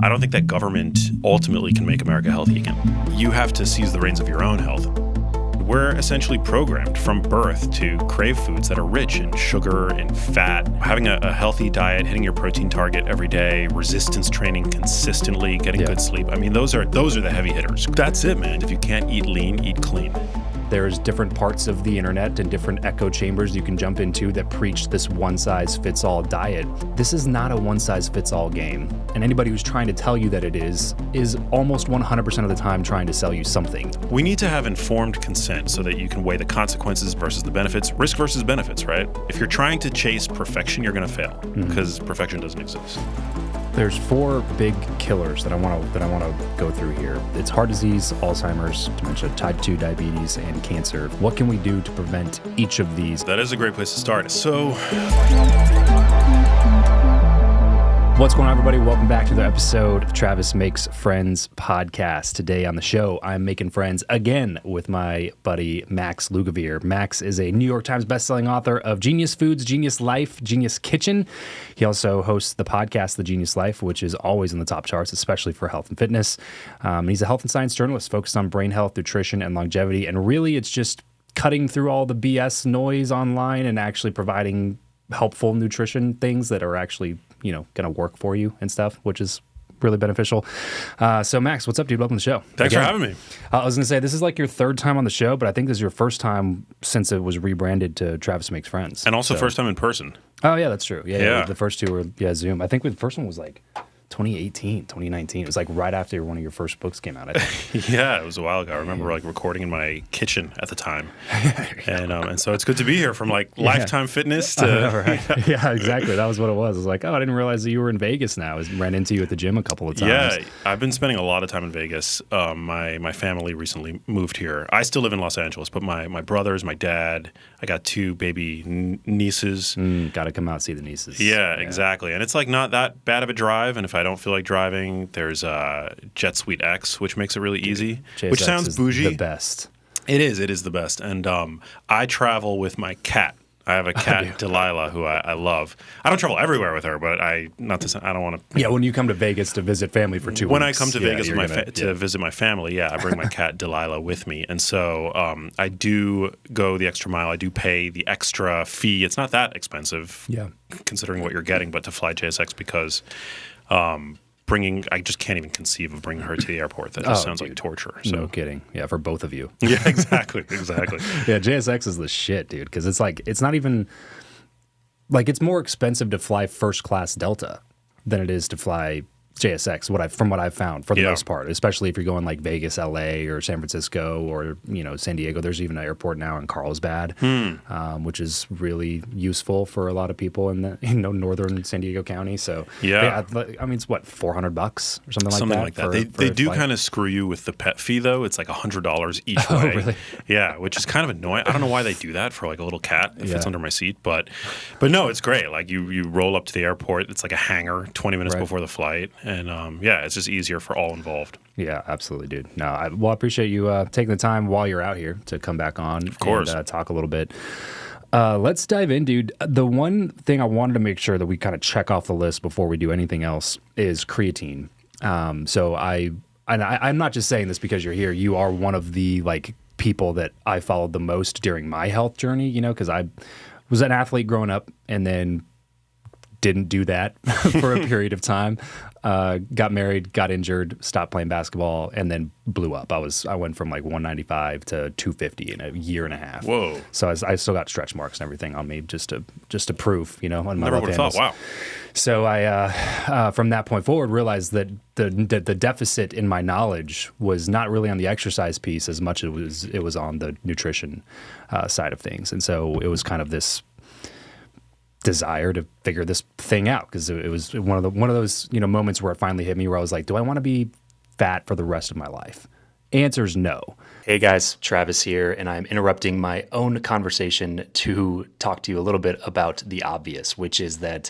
I don't think that government ultimately can make America healthy again. You have to seize the reins of your own health. We're essentially programmed from birth to crave foods that are rich in sugar and fat. Having a healthy diet, hitting your protein target every day, resistance training consistently, getting good sleep. I mean, those are the heavy hitters. That's it, man. If you can't eat lean, eat clean. There's different parts of the internet and different echo chambers you can jump into that preach this one-size-fits-all diet. This is not a one-size-fits-all game. And anybody who's trying to tell you that it is almost 100% of the time trying to sell you something. We need to have informed consent so that you can weigh the consequences versus the benefits, risk versus benefits, right? If you're trying to chase perfection, you're going to fail because perfection doesn't exist. There's 4 big killers that I want to go through here. It's heart disease, Alzheimer's, dementia, type 2 diabetes, and cancer. What can we do to prevent each of these? That is a great place to start. So, what's going on, everybody? Welcome back to the episode of Travis Makes Friends podcast. Today on the show, I'm making friends again with my buddy Max Lugavere. Max is a New York Times bestselling author of Genius Foods, Genius Life, Genius Kitchen. He also hosts the podcast, The Genius Life, which is always in the top charts, especially for health and fitness. He's a health and science journalist focused on brain health, nutrition, and longevity. And really, it's just cutting through all the BS noise online and actually providing helpful nutrition things that are actually, going to work for you and stuff, which is really beneficial. So Max, what's up, dude? Welcome to the show. Thanks for having me. I was going to say, this is like your 3rd time on the show, but I think this is your first time since it was rebranded to Travis Makes Friends. And also first time in person. Oh, yeah, that's true. Yeah. The first 2 were, Zoom. I think the first one was like 2018, 2019. It was like right after one of your first books came out, I think. Yeah, it was a while ago. I remember recording in my kitchen at the time. And so it's good to be here from Lifetime Fitness to... Right. Yeah, exactly. That was what it was. I was like, I didn't realize that you were in Vegas now. I ran into you at the gym a couple of times. Yeah, I've been spending a lot of time in Vegas. My family recently moved here. I still live in Los Angeles, but my brothers, my dad, I got 2 baby nieces. Got to come out and see the nieces. Yeah, exactly. And it's not that bad of a drive. And if I don't feel like driving, there's Jet Suite X, which makes it really easy, JSX which sounds bougie. The best. It is the best. And I travel with my cat. I have a cat, Delilah, who I love. I don't travel everywhere with her, but I don't want to. Yeah, when you come to Vegas to visit family for 2 weeks. When I come to Vegas to visit my family, I bring my cat Delilah with me, and so I do go the extra mile. I do pay the extra fee. It's not that expensive, considering what you're getting, but to fly JSX because. I just can't even conceive of bringing her to the airport. That just sounds like torture. So. No kidding. Yeah, for both of you. Yeah, exactly. Yeah, JSX is the shit, dude, because it's not even, it's more expensive to fly first class Delta than it is to fly JSX, from what I've found, for the most part, especially if you're going Vegas, LA, or San Francisco, or San Diego. There's even an airport now in Carlsbad, which is really useful for a lot of people in the northern San Diego County. So I mean, it's what, $400 or something like that. They do kind of screw you with the pet fee though. It's $100 each way. Oh, really? Yeah, which is kind of annoying. I don't know why they do that for a little cat if it's under my seat, but no, it's great. You roll up to the airport. It's like a hangar 20 minutes before the flight. And it's just easier for all involved. Yeah, absolutely, dude. No, I appreciate you taking the time while you're out here to come back on and talk a little bit. Let's dive in, dude. The one thing I wanted to make sure that we kind of check off the list before we do anything else is creatine. So I'm not just saying this because you're here. You are one of the people that I followed the most during my health journey, because I was an athlete growing up and then didn't do that for a period of time. Got married, got injured, stopped playing basketball, and then blew up. I went from 195 to 250 in a year and a half. Whoa! So I still got stretch marks and everything on me just to prove, on my Never would have thought. Wow. So I from that point forward realized that the deficit in my knowledge was not really on the exercise piece as much as it was on the nutrition side of things, and so it was kind of this desire to figure this thing out because it was one of those moments where it finally hit me where I was like, do I want to be fat for the rest of my life? Answer's no. Hey guys, Travis here, and I'm interrupting my own conversation to talk to you a little bit about the obvious, which is that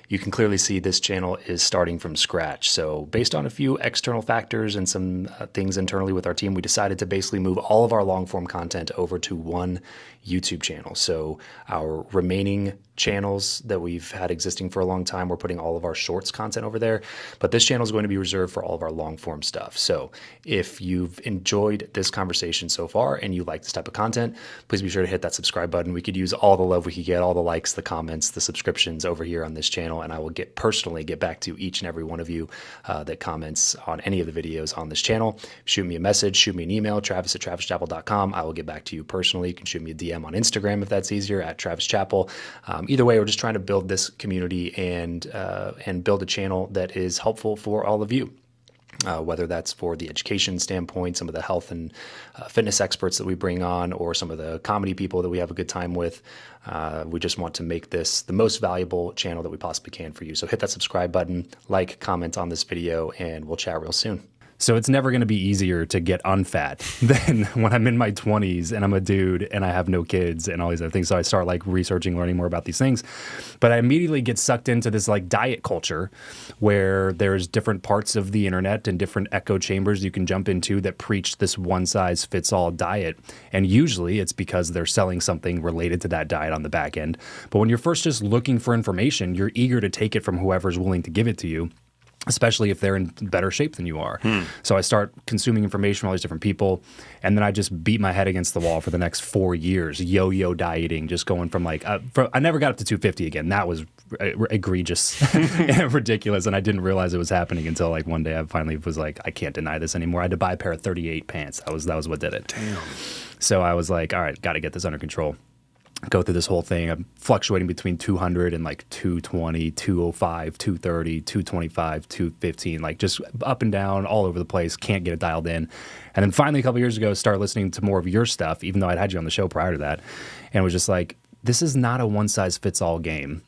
you can clearly see this channel is starting from scratch. So based on a few external factors and some things internally with our team, we decided to basically move all of our long form content over to one YouTube channel. So our remaining channels that we've had existing for a long time. We're putting all of our shorts content over there, but this channel is going to be reserved for all of our long form stuff. So if you've enjoyed this conversation so far and you like this type of content, please be sure to hit that subscribe button. We could use all the love we could get, all the likes, the comments, the subscriptions over here on this channel, and I will personally get back to each and every one of you that comments on any of the videos on this channel. Shoot me a message, shoot me an email, travis@travischappell.com. I will get back to you personally. You can shoot me a DM on Instagram if that's easier, at Travis Chappell. Either way, we're just trying to build this community and build a channel that is helpful for all of you. Whether that's for the education standpoint, some of the health and fitness experts that we bring on, or some of the comedy people that we have a good time with. We just want to make this the most valuable channel that we possibly can for you. So hit that subscribe button, like, comment on this video, and we'll chat real soon. So it's never going to be easier to get unfat than when I'm in my 20s and I'm a dude and I have no kids and all these other things. So I start like researching, learning more about these things. But I immediately get sucked into this like diet culture where there's different parts of the internet and different echo chambers you can jump into that preach this one size fits all diet. And usually it's because they're selling something related to that diet on the back end. But when you're first just looking for information, you're eager to take it from whoever's willing to give it to you, especially if they're in better shape than you are. So I start consuming information from all these different people, and then I just beat my head against the wall for the next 4 years, yo-yo dieting, just going from like, I never got up to 250 again. That was egregious and ridiculous, and I didn't realize it was happening until like one day I finally was like, I can't deny this anymore. I had to buy a pair of 38 pants. That was what did it. Damn. So I was like, all right, got to get this under control. Go through this whole thing. I'm fluctuating between 200 and like 220, 205, 230, 225, 215, like just up and down all over the place. Can't get it dialed in. And then finally a couple years ago, started listening to more of your stuff, even though I'd had you on the show prior to that, and was just like, this is not a one size fits all game.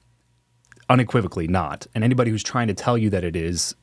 Unequivocally not. And anybody who's trying to tell you that it is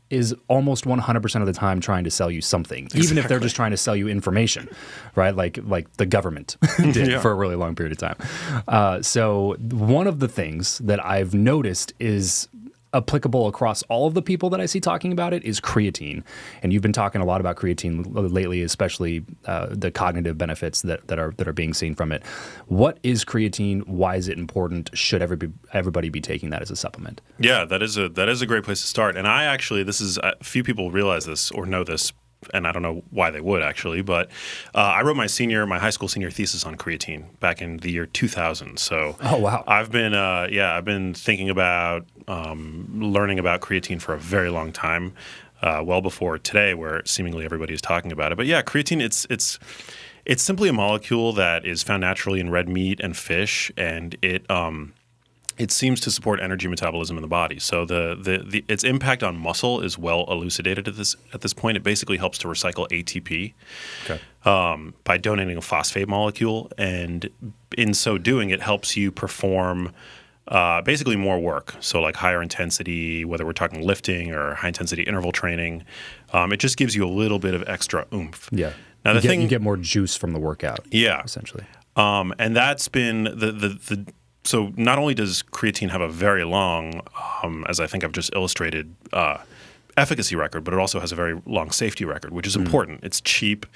almost 100% of the time trying to sell you something, even if they're just trying to sell you information, right? Like the government did for a really long period of time. So one of the things that I've noticed is applicable across all of the people that I see talking about it is creatine. And you've been talking a lot about creatine lately, especially the cognitive benefits that are being seen from it. What is creatine? Why is it important? Should everybody be taking that as a supplement? Yeah, that is a great place to start. And I actually, few people realize this or know this, and I don't know why they would actually, but I wrote my high school senior thesis on creatine back in the year 2000. So wow. I've been thinking about learning about creatine for a very long time, well before today, where seemingly everybody is talking about it. But yeah, creatine, it's simply a molecule that is found naturally in red meat and fish, and it seems to support energy metabolism in the body. So its impact on muscle is well elucidated at this point. It basically helps to recycle ATP by donating a phosphate molecule, and in so doing, it helps you perform basically more work. So like higher intensity, whether we're talking lifting or high intensity interval training, it just gives you a little bit of extra oomph. Yeah. Now you get more juice from the workout. Yeah. Essentially. And that's been So not only does creatine have a very long, as I think I've just illustrated, efficacy record, but it also has a very long safety record, which is important. It's cheap.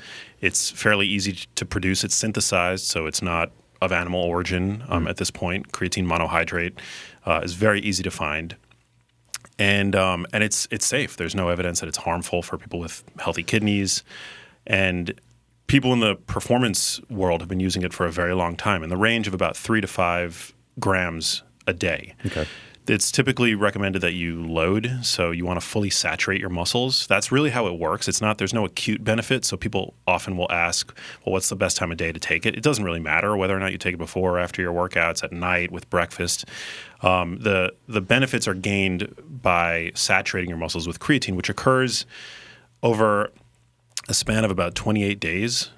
It's fairly easy to produce. It's synthesized, so it's not of animal origin at this point. Creatine monohydrate is very easy to find. And it's safe. There's no evidence that it's harmful for people with healthy kidneys. And people in the performance world have been using it for a very long time, in the range of about 3 to 5 grams a day. Okay. It's typically recommended that you load, so you want to fully saturate your muscles. That's really how it works. There's no acute benefit, so people often will ask, well, what's the best time of day to take it? It doesn't really matter whether or not you take it before or after your workouts, at night, with breakfast. The benefits are gained by saturating your muscles with creatine, which occurs over a span of about 28 days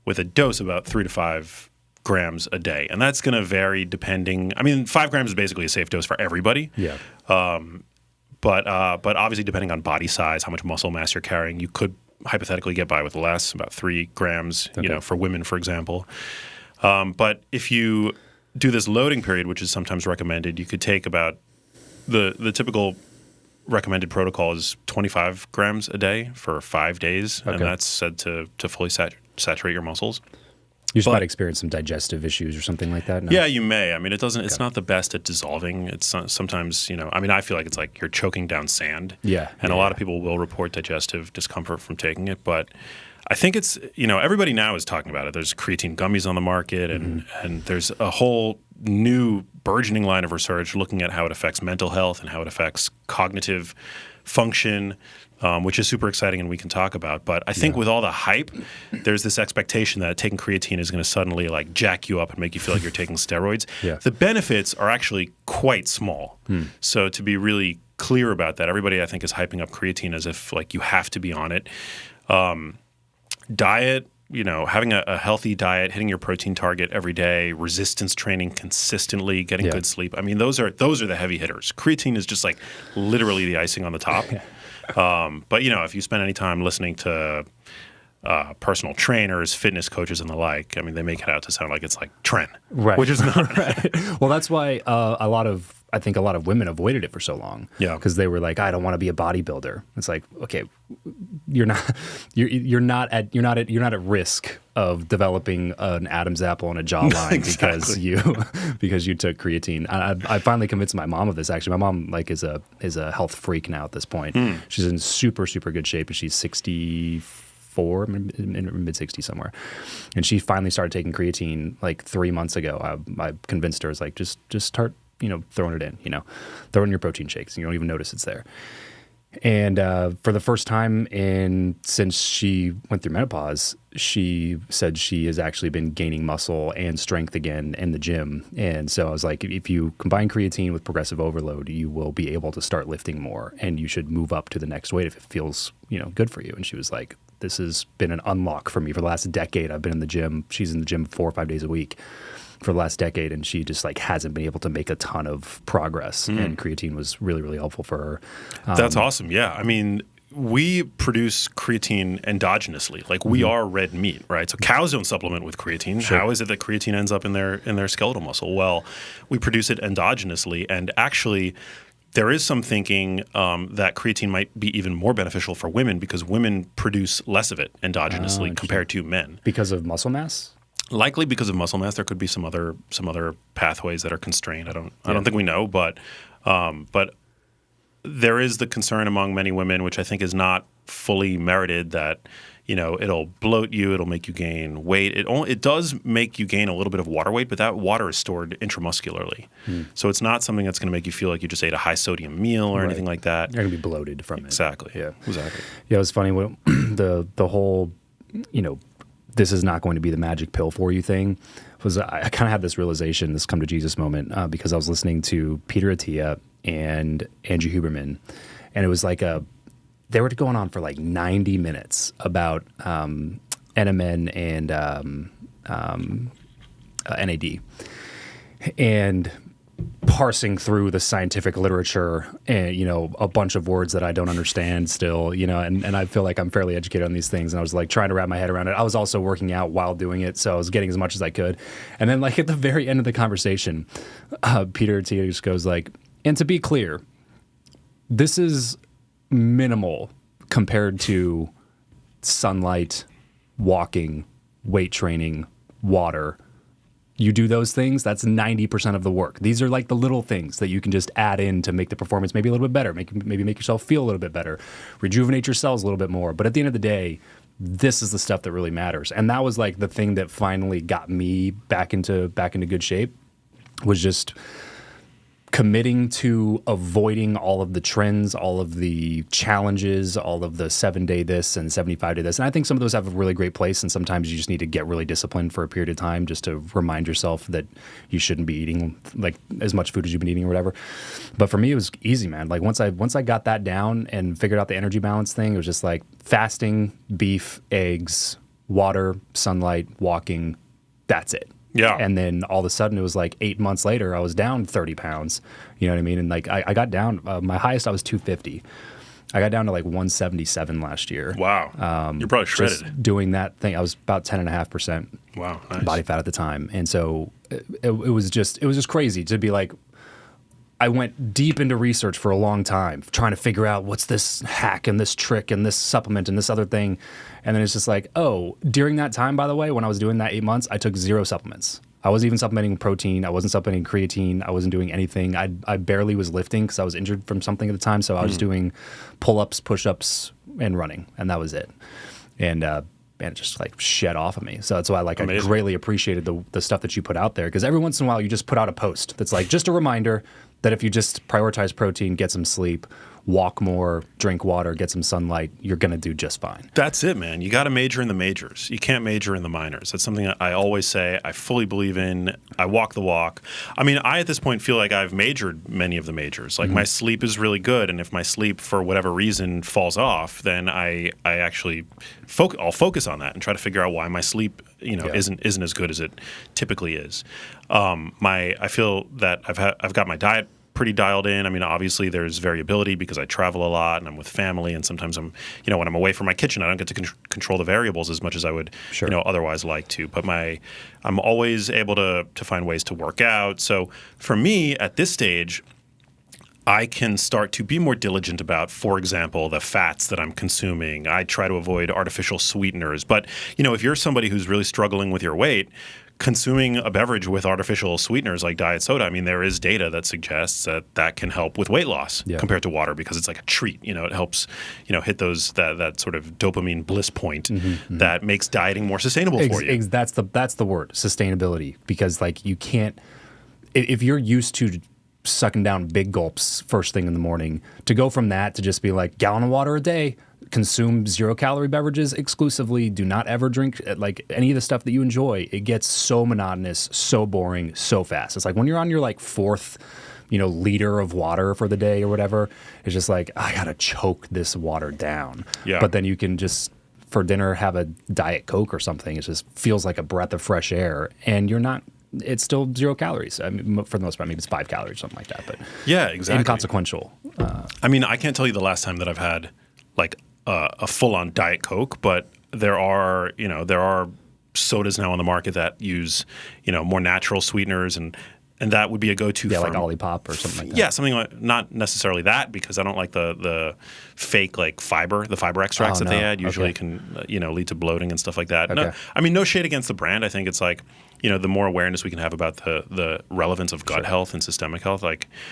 with a dose of about 3 to 5 grams a day. And that's going to vary depending. 5 grams is basically a safe dose for everybody. Yeah. But obviously depending on body size, how much muscle mass you're carrying, you could hypothetically get by with less, about 3 grams, for women, for example. But if you do this loading period, which is sometimes recommended, you could take about the typical recommended protocol is 25 grams a day for 5 days. Okay. And that's said to fully saturate your muscles. You just might experience some digestive issues or something like that. No? Yeah, you may. I mean, it doesn't. It's not the best at dissolving. It's sometimes, I mean, I feel like it's like you're choking down sand. Yeah. And a lot of people will report digestive discomfort from taking it, but I think it's, everybody now is talking about it. There's creatine gummies on the market, and there's a whole new burgeoning line of research looking at how it affects mental health and how it affects cognitive function, which is super exciting and we can talk about. But I think with all the hype, there's this expectation that taking creatine is going to suddenly like jack you up and make you feel like you're taking steroids. Yeah. The benefits are actually quite small. So to be really clear about that, everybody I think is hyping up creatine as if like you have to be on it. Diet, having a healthy diet, hitting your protein target every day, resistance training consistently, getting good sleep. I mean, those are the heavy hitters. Creatine is just like literally the icing on the top. But if you spend any time listening to personal trainers, fitness coaches, and the like, I mean, they make it out to sound like it's like Tren, right? Which is not. Right. Well, that's why I think a lot of women avoided it for so long. Yeah, because they were like, I don't want to be a bodybuilder. It's like, okay, you're not at risk of developing an Adam's apple and a jawline because you took creatine. I finally convinced my mom of this. Actually, my mom is a health freak now at this point. She's in super good shape, and she's 64, in her mid-60s somewhere. And she finally started taking creatine like 3 months ago. I convinced her, I was like, just start, throwing it in, throw in your protein shakes and you don't even notice it's there. And for the first time since she went through menopause, she said she has actually been gaining muscle and strength again in the gym. And so I was like, if you combine creatine with progressive overload, you will be able to start lifting more, and you should move up to the next weight if it feels, good for you. And she was like, this has been an unlock for me for the last decade. I've been in the gym. She's in the gym 4 or 5 days a week for the last decade, and she just hasn't been able to make a ton of progress. And creatine was really, really helpful for her. That's awesome. Yeah. I mean, we produce creatine endogenously. Like we are red meat, right? So cows don't supplement with creatine. Sure. How is it that creatine ends up in their skeletal muscle? Well, we produce it endogenously, and actually there is some thinking that creatine might be even more beneficial for women because women produce less of it endogenously compared to men. Because of muscle mass? Likely because of muscle mass. There could be some other pathways that are constrained. I don't think we know, but there is the concern among many women, which I think is not fully merited, that it'll bloat you, it'll make you gain weight. It does make you gain a little bit of water weight, but that water is stored intramuscularly. So it's not something that's going to make you feel like you just ate a high sodium meal or anything like that. You're going to be bloated from it. Exactly. Yeah. Exactly. Yeah, it was funny when the whole, this is not going to be the magic pill for you thing. I kind of had this realization, this come to Jesus moment, because I was listening to Peter Attia and Andrew Huberman, and it was like they were going on for like 90 minutes about NMN and NAD, and parsing through the scientific literature and, a bunch of words that I don't understand still, and I feel like I'm fairly educated on these things. And I was like trying to wrap my head around it. I was also working out while doing it, so I was getting as much as I could. And then like at the very end of the conversation, Peter Attia just goes like, and to be clear, this is minimal compared to sunlight, walking, weight training, water. You do those things, that's 90% of the work. These are like the little things that you can just add in to make the performance maybe a little bit better, maybe make yourself feel a little bit better, rejuvenate your cells a little bit more. But at the end of the day, this is the stuff that really matters. And that was like the thing that finally got me back into good shape, was just committing to avoiding all of the trends, all of the challenges, all of the 7-day this and 75-day this. And I think some of those have a really great place, and sometimes you just need to get really disciplined for a period of time just to remind yourself that you shouldn't be eating like as much food as you've been eating or whatever. But for me, it was easy, man. Like once I got that down and figured out the energy balance thing, it was just like fasting, beef, eggs, water, sunlight, walking, that's it. Yeah. And then all of a sudden it was like 8 months later, I was down 30 pounds. You know what I mean? And like I got down, my highest I was 250. I got down to like 177 last year. Wow. You're probably shredded. Just doing that thing. I was about 10.5% wow, nice. body fat at the time. And so it was just crazy to be like, I went deep into research for a long time, trying to figure out what's this hack and this trick and this supplement and this other thing. And then it's just like, oh, during that time, by the way, when I was doing that 8 months, I took 0 supplements. I wasn't even supplementing protein. I wasn't supplementing creatine. I wasn't doing anything. I barely was lifting because I was injured from something at the time. So I was doing pull-ups, push-ups, and running, and that was it. And it just like shed off of me. So that's why I greatly appreciated the stuff that you put out there, because every once in a while you just put out a post that's like just a reminder that if you just prioritize protein, get some sleep, walk more, drink water, get some sunlight, you're going to do just fine. That's it, man. You got to major in the majors. You can't major in the minors. That's something that I always say. I fully believe in. I walk the walk. I mean, I at this point feel like I've majored many of the majors. Like my sleep is really good, and if my sleep for whatever reason falls off, then I actually I'll focus on that and try to figure out why my sleep isn't as good as it typically is. I feel that I've got my diet pretty dialed in. I mean, obviously there's variability because I travel a lot and I'm with family, and sometimes when I'm away from my kitchen, I don't get to control the variables as much as I would, otherwise like to. But I'm always able to find ways to work out. So for me at this stage, I can start to be more diligent about, for example, the fats that I'm consuming. I try to avoid artificial sweeteners. But, if you're somebody who's really struggling with your weight, consuming a beverage with artificial sweeteners like diet soda, I mean, there is data that suggests that can help with weight loss compared to water, because it's like a treat. It helps, hit that sort of dopamine bliss point that makes dieting more sustainable for you. That's the word, sustainability, because like you can't, if you're used to sucking down big gulps first thing in the morning, to go from that to just be like gallon of water a day, consume 0-calorie beverages exclusively, do not ever drink like any of the stuff that you enjoy, it gets so monotonous, so boring, so fast. It's like when you're on your like 4th liter of water for the day or whatever, it's just like, I gotta choke this water down. Yeah. But then you can just for dinner have a Diet Coke or something. It just feels like a breath of fresh air, and it's still 0 calories. I mean, for the most part, maybe it's 5 calories, something like that. But yeah, exactly. Inconsequential. I mean, I can't tell you the last time that I've had like a full-on Diet Coke, but there are sodas now on the market that use more natural sweeteners, and that would be a go-to. Yeah, like Olipop or something like that. Yeah, something like, not necessarily that, because I don't like the fake like fiber extracts that they add. Usually can lead to bloating and stuff like that. Okay. No, I mean, no shade against the brand. I think it's like, the more awareness we can have about the relevance of gut health and systemic health,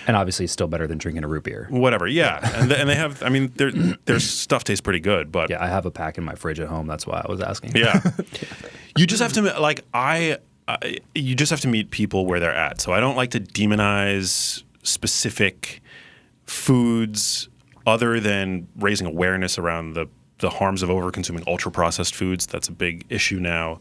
and obviously it's still better than drinking a root beer. Whatever, yeah. and they have, I mean, their stuff tastes pretty good, but yeah, I have a pack in my fridge at home. That's why I was asking. Yeah, you just have to you just have to meet people where they're at. So I don't like to demonize specific foods, other than raising awareness around the harms of over-consuming ultra-processed foods. That's a big issue now.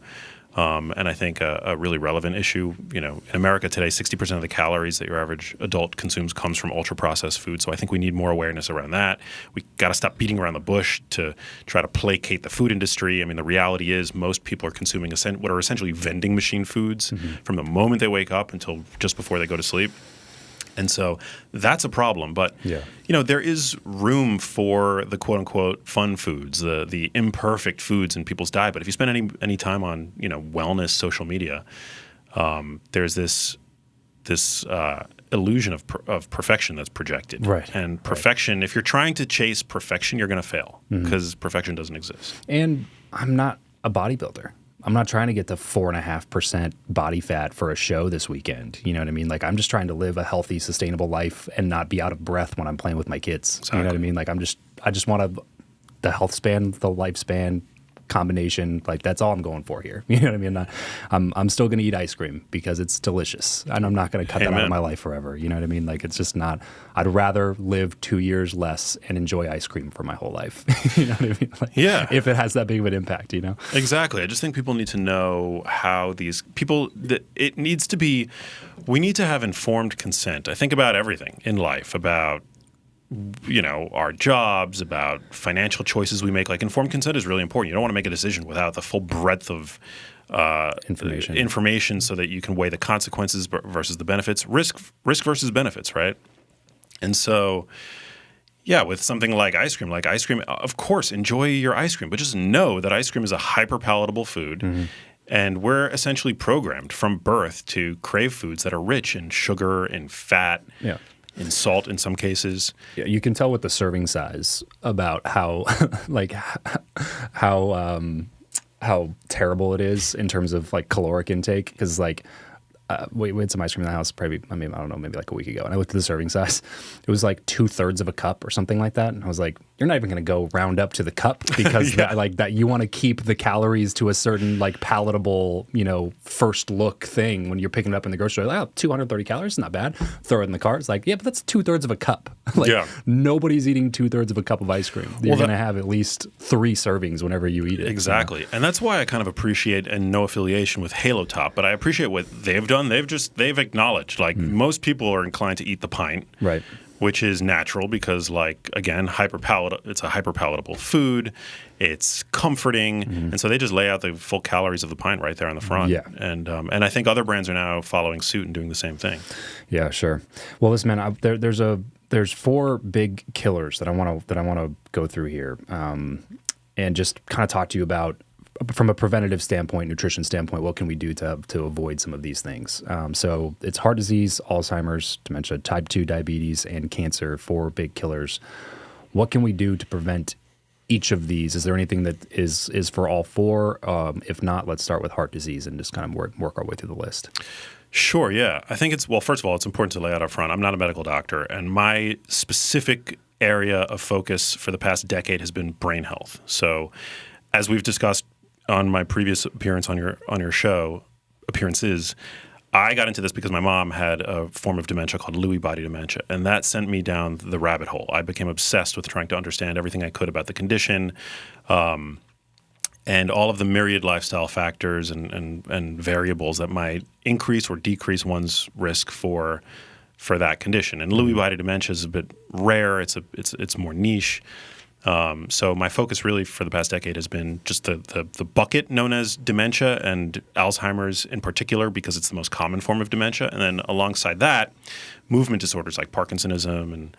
And I think a really relevant issue, in America today, 60% of the calories that your average adult consumes comes from ultra-processed food. So I think we need more awareness around that. We got to stop beating around the bush to try to placate the food industry. I mean, the reality is most people are consuming what are essentially vending machine foods from the moment they wake up until just before they go to sleep. And so that's a problem. But, there is room for the quote-unquote fun foods, the imperfect foods in people's diet. But if you spend any time on, wellness social media, there's this illusion of perfection that's projected. Right. And perfection, if you're trying to chase perfection, you're going to fail, because perfection doesn't exist. And I'm not a bodybuilder. I'm not trying to get to 4.5% body fat for a show this weekend. You know what I mean? Like, I'm just trying to live a healthy, sustainable life and not be out of breath when I'm playing with my kids. Exactly. You know what I mean? Like, I just want the health span, the lifespan combination. Like, that's all I'm going for here. You know what I mean? I'm still going to eat ice cream because it's delicious, and I'm not going to cut that out of my life forever. You know what I mean? Like, it's just not. I'd rather live 2 years less and enjoy ice cream for my whole life. You know what I mean? Like, yeah. If it has that big of an impact, Exactly. I just think people need to know how these people. It needs to be. We need to have informed consent. I think about everything in life, about our jobs, about financial choices we make. Like, informed consent is really important. You don't want to make a decision without the full breadth of information so that you can weigh the consequences versus the benefits, risk versus benefits, right? And so, yeah, with something like ice cream, of course, enjoy your ice cream, but just know that ice cream is a hyper-palatable food. And we're essentially programmed from birth to crave foods that are rich in sugar and fat. Yeah. in salt in some cases. Yeah, you can tell with the serving size about how like how terrible it is in terms of like caloric intake. Because like we had some ice cream in the house probably, I mean, I don't know, maybe like a week ago, and I looked at the serving size. It was like 2/3 of a cup or something like that, and I was like, you're not even going to go round up to the cup because that you want to keep the calories to a certain like palatable, first look thing when you're picking it up in the grocery store. Like, 230 calories, not bad. Throw it in the cart. It's like, yeah, but that's 2/3 of a cup. Nobody's eating 2/3 of a cup of ice cream. You're going to have at least 3 servings whenever you eat it. Exactly. And that's why I kind of appreciate, and no affiliation with Halo Top, but I appreciate what they've done. They've acknowledged, like, most people are inclined to eat the pint. Right. Which is natural because, like, again, it's a hyper-palatable food. It's comforting. And so they just lay out the full calories of the pint right there on the front. Yeah. And I think other brands are now following suit and doing the same thing. Yeah, sure. Well, listen, man, there's 4 big killers that I want to go through here, and just kind of talk to you about, from a preventative standpoint, nutrition standpoint, what can we do to avoid some of these things? So it's heart disease, Alzheimer's, dementia, type 2 diabetes, and cancer, 4 big killers. What can we do to prevent each of these? Is there anything that is for all 4? If not, let's start with heart disease and just kind of work our way through the list. Sure, yeah. I think first of all, it's important to lay out up front. I'm not a medical doctor, and my specific area of focus for the past decade has been brain health. So as we've discussed on my previous appearance on your show, appearances, I got into this because my mom had a form of dementia called Lewy body dementia, and that sent me down the rabbit hole. I became obsessed with trying to understand everything I could about the condition, and all of the myriad lifestyle factors and variables that might increase or decrease one's risk for that condition. And Lewy body dementia is a bit rare. It's more niche. So my focus really for the past decade has been just the bucket known as dementia and Alzheimer's in particular, because it's the most common form of dementia. And then alongside that, movement disorders like Parkinsonism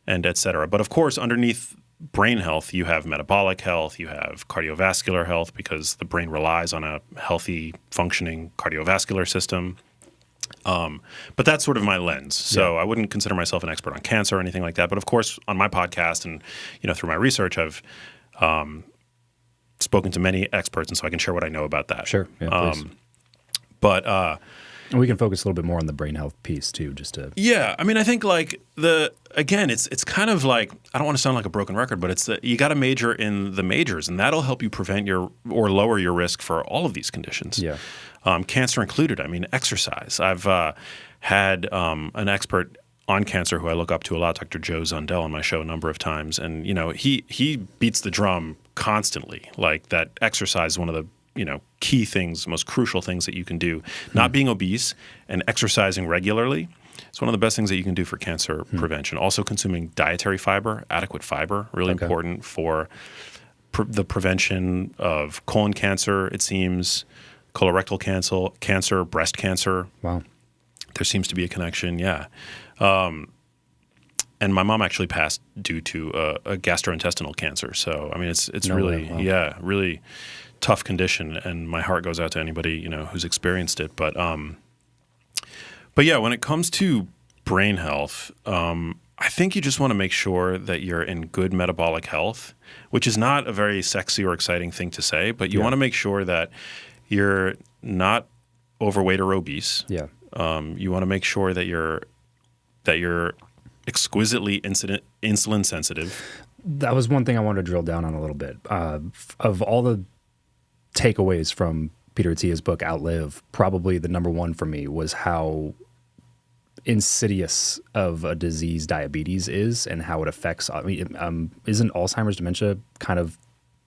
and et cetera. But of course, underneath brain health, you have metabolic health, you have cardiovascular health, because the brain relies on a healthy, functioning cardiovascular system. But that's sort of my lens. So I wouldn't consider myself an expert on cancer or anything like that. But of course, on my podcast and through my research, I've spoken to many experts, and so I can share what I know about that. Sure. Yeah, please. And we can focus a little bit more on the brain health piece too, just to. Yeah, I mean, I think like it's kind of like, I don't want to sound like a broken record, but you got to major in the majors, and that'll help you prevent or lower your risk for all of these conditions. Yeah. Cancer included. I mean, exercise. I've had an expert on cancer who I look up to a lot, Dr. Joe Zundel, on my show a number of times, and he beats the drum constantly, like that exercise is one of the key things, most crucial things that you can do. Not being obese and exercising regularly is one of the best things that you can do for cancer prevention. Also consuming dietary fiber, adequate fiber, really important for the prevention of colon cancer, it seems, colorectal cancer, breast cancer. Wow. There seems to be a connection, yeah. And my mom actually passed due to a gastrointestinal cancer. So, I mean, it's really tough condition, and my heart goes out to anybody who's experienced it. But yeah, when it comes to brain health, I think you just want to make sure that you're in good metabolic health, which is not a very sexy or exciting thing to say, but you want to make sure that you're not overweight or obese. Yeah. You want to make sure that you're exquisitely insulin sensitive. That was one thing I wanted to drill down on a little bit. Of all the takeaways from Peter Attia's book Outlive, probably the number one for me was how insidious of a disease diabetes is and how it affects. I mean, isn't Alzheimer's dementia kind of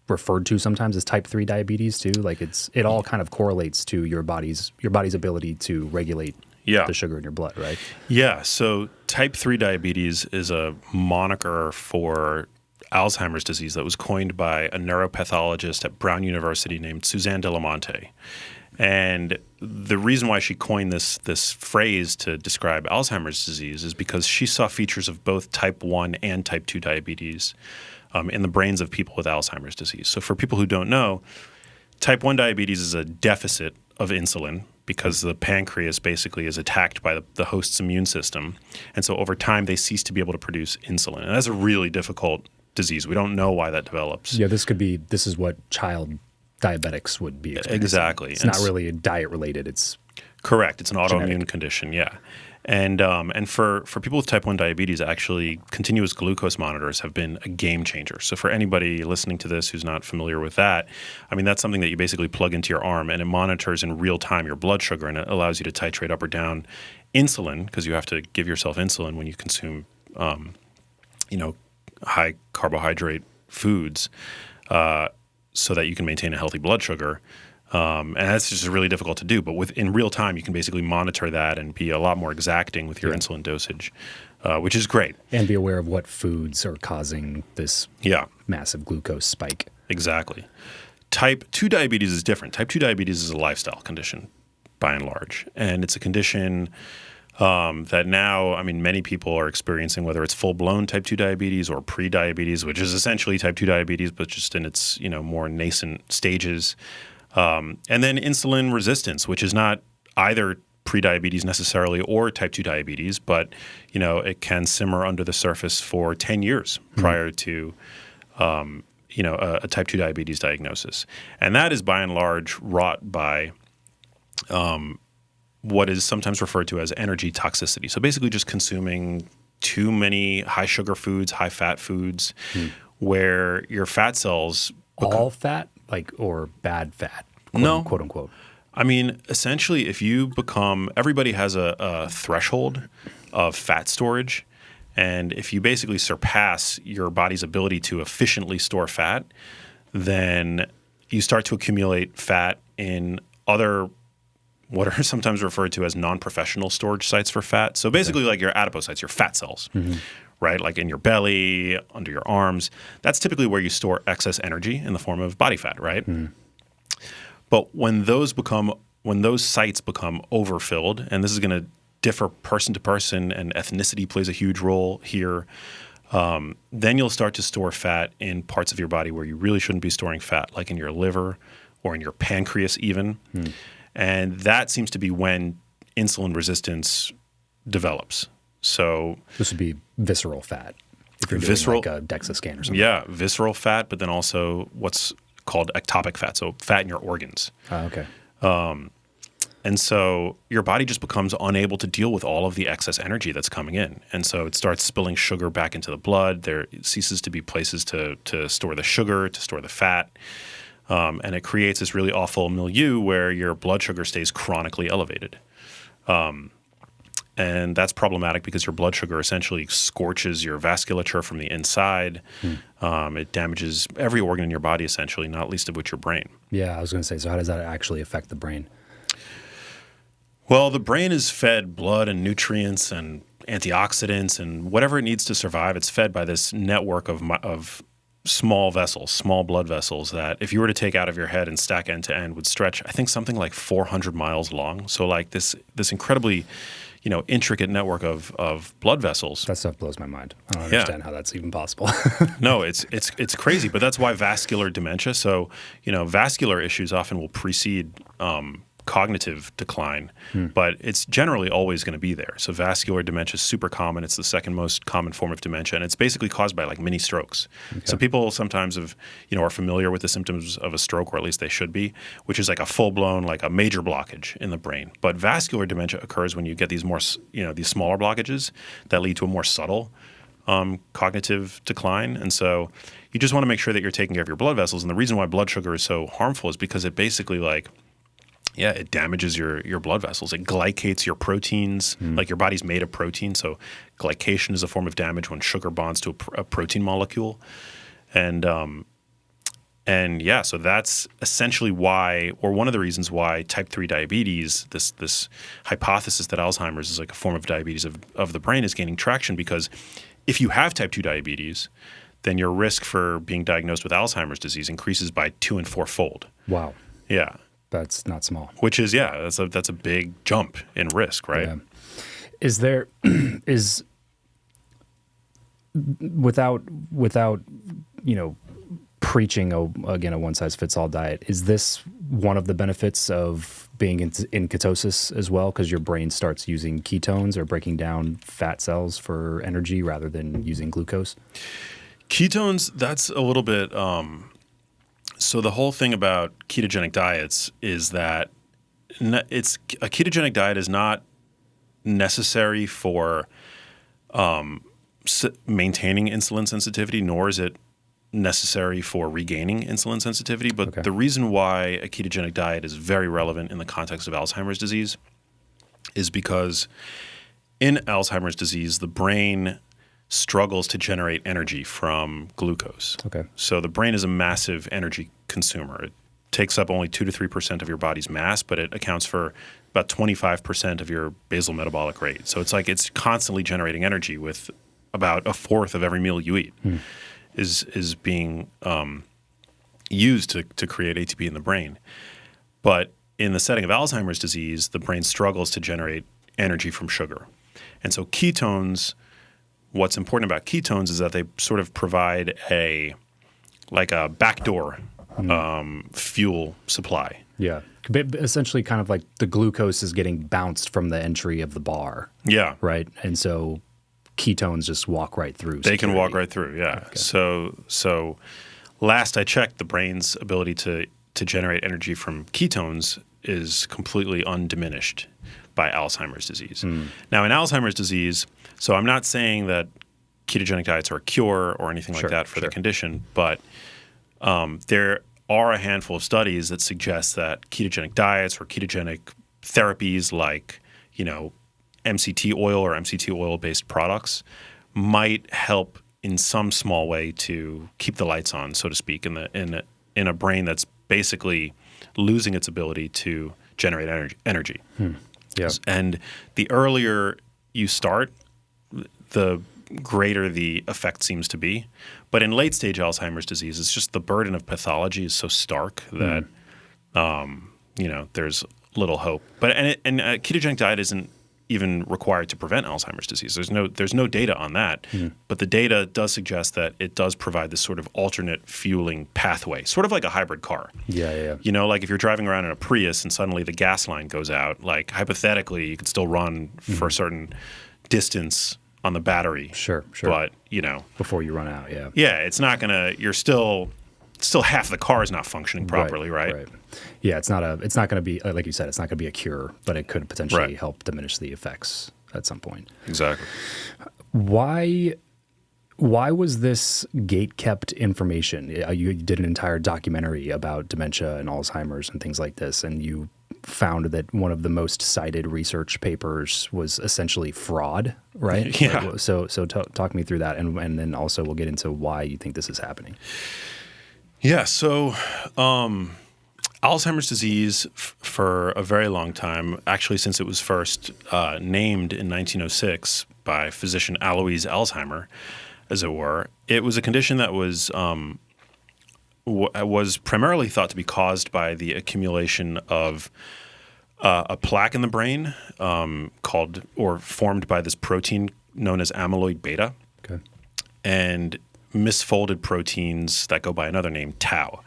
referred to sometimes as type 3 diabetes too? Like it all kind of correlates to your body's ability to regulate the sugar in your blood, right? Yeah. So type 3 diabetes is a moniker for Alzheimer's disease that was coined by a neuropathologist at Brown University named Suzanne de la Monte. And the reason why she coined this phrase to describe Alzheimer's disease is because she saw features of both type 1 and type 2 diabetes in the brains of people with Alzheimer's disease. So for people who don't know, type 1 diabetes is a deficit of insulin because the pancreas basically is attacked by the host's immune system. And so over time, they cease to be able to produce insulin. And that's a really difficult disease. We don't know why that develops. Yeah, this is what child diabetics would be experiencing. Exactly. It's not really diet related. It's correct. It's an genetic. autoimmune condition. Yeah. And for people with type 1 diabetes, actually, continuous glucose monitors have been a game changer. So for anybody listening to this who's not familiar with that, I mean, that's something that you basically plug into your arm, and it monitors in real time your blood sugar, and it allows you to titrate up or down insulin, because you have to give yourself insulin when you consume, high carbohydrate foods, so that you can maintain a healthy blood sugar. And that's just really difficult to do. But in real time, you can basically monitor that and be a lot more exacting with your insulin dosage, which is great. And be aware of what foods are causing this massive glucose spike. Exactly. Type 2 diabetes is different. Type 2 diabetes is a lifestyle condition, by and large. And it's a condition that now, I mean, many people are experiencing, whether it's full-blown type 2 diabetes or pre-diabetes, which is essentially type 2 diabetes, but just in its more nascent stages. And then insulin resistance, which is not either prediabetes necessarily or type 2 diabetes, but it can simmer under the surface for 10 years prior to a type 2 diabetes diagnosis. And that is by and large wrought by what is sometimes referred to as energy toxicity. So basically just consuming too many high sugar foods, high fat foods, where your fat cells all fat, or bad fat, quote unquote. I mean, essentially, if you everybody has a threshold of fat storage, and if you basically surpass your body's ability to efficiently store fat, then you start to accumulate fat in other, what are sometimes referred to as non-professional storage sites for fat. So basically like your adipocytes, your fat cells, right? Like in your belly, under your arms. That's typically where you store excess energy in the form of body fat, right? But when those sites become overfilled, and this is going to differ person to person, and ethnicity plays a huge role here, then you'll start to store fat in parts of your body where you really shouldn't be storing fat, like in your liver or in your pancreas even. And that seems to be when insulin resistance develops. So this would be visceral fat. If you're doing like a DEXA scan or something. Yeah, visceral fat, but then also what's called ectopic fat, so fat in your organs. Okay. And so your body just becomes unable to deal with all of the excess energy that's coming in. And so it starts spilling sugar back into the blood. There ceases to be places to store the sugar, to store the fat. And it creates this really awful milieu where your blood sugar stays chronically elevated. And that's problematic because your blood sugar essentially scorches your vasculature from the inside. It damages every organ in your body essentially, not least of which your brain. Yeah, I was going to say, so how does that actually affect the brain? Well, the brain is fed blood and nutrients and antioxidants and whatever it needs to survive. It's fed by this network of small vessels, small blood vessels that if you were to take out of your head and stack end to end would stretch, I think, something like 400 miles long. So like this incredibly, intricate network of blood vessels. That stuff blows my mind. I don't understand how that's even possible. No, it's crazy, but that's why vascular dementia. So, vascular issues often will precede cognitive decline, but it's generally always going to be there. So vascular dementia is super common. It's the second most common form of dementia, and it's basically caused by like mini strokes. Okay. So people sometimes are familiar with the symptoms of a stroke, or at least they should be, which is like a full-blown, like a major blockage in the brain. But vascular dementia occurs when you get these more, these smaller blockages that lead to a more subtle cognitive decline. And so you just want to make sure that you're taking care of your blood vessels. And the reason why blood sugar is so harmful is because it basically it damages your blood vessels. It glycates your proteins. Like your body's made of protein, so glycation is a form of damage when sugar bonds to a protein molecule. And so that's essentially why, or one of the reasons why type 3 diabetes, this hypothesis that Alzheimer's is like a form of diabetes of the brain, is gaining traction, because if you have type 2 diabetes, then your risk for being diagnosed with Alzheimer's disease increases by 2- and 4-fold. Wow. Yeah. That's not small. Which is, that's a big jump in risk, right? Yeah. Is there without preaching a one size fits all diet, is this one of the benefits of being in ketosis as well, because your brain starts using ketones or breaking down fat cells for energy rather than using glucose? Ketones, that's a little bit. So the whole thing about ketogenic diets is that it's a ketogenic diet is not necessary for maintaining insulin sensitivity, nor is it necessary for regaining insulin sensitivity. But the reason why a ketogenic diet is very relevant in the context of Alzheimer's disease is because in Alzheimer's disease, the brain struggles to generate energy from glucose. Okay. So the brain is a massive energy consumer. It takes up only 2 to 3% of your body's mass, but it accounts for about 25% of your basal metabolic rate. So it's like it's constantly generating energy, with about a fourth of every meal you eat is being used to create ATP in the brain. But in the setting of Alzheimer's disease, the brain struggles to generate energy from sugar. And so ketones, what's important about ketones is that they sort of provide a backdoor fuel supply. Yeah. Essentially kind of like the glucose is getting bounced from the entry of the bar. Yeah. Right? And so ketones just walk right through. They can walk right through, yeah. Okay. So last I checked, the brain's ability to generate energy from ketones is completely undiminished by Alzheimer's disease. Now, in Alzheimer's disease, so I'm not saying that ketogenic diets are a cure or anything like that for the condition, but there are a handful of studies that suggest that ketogenic diets or ketogenic therapies like, MCT oil or MCT oil-based products might help in some small way to keep the lights on, so to speak, in a brain that's basically losing its ability to generate energy. Yeah. And the earlier you start, the greater the effect seems to be. But in late-stage Alzheimer's disease, it's just the burden of pathology is so stark that there's little hope. But a ketogenic diet isn't even required to prevent Alzheimer's disease. There's no data on that, but the data does suggest that it does provide this sort of alternate fueling pathway, sort of like a hybrid car. Yeah. Like if you're driving around in a Prius and suddenly the gas line goes out, like hypothetically you could still run for a certain distance on the battery. Sure. But before you run out, yeah. Yeah, it's not gonna. You're still half the car is not functioning properly, right? Yeah, it's not going to be, like you said, it's not going to be a cure, but it could potentially help diminish the effects at some point. Exactly. Why was this gate-kept information? You did an entire documentary about dementia and Alzheimer's and things like this, and you found that one of the most cited research papers was essentially fraud, right? Yeah. So talk me through that, and then also we'll get into why you think this is happening. Yeah, so Alzheimer's disease for a very long time, actually since it was first named in 1906 by physician Alois Alzheimer, as it were, it was a condition that was primarily thought to be caused by the accumulation of a plaque in the brain called or formed by this protein known as amyloid beta. Okay. And misfolded proteins that go by another name, tau.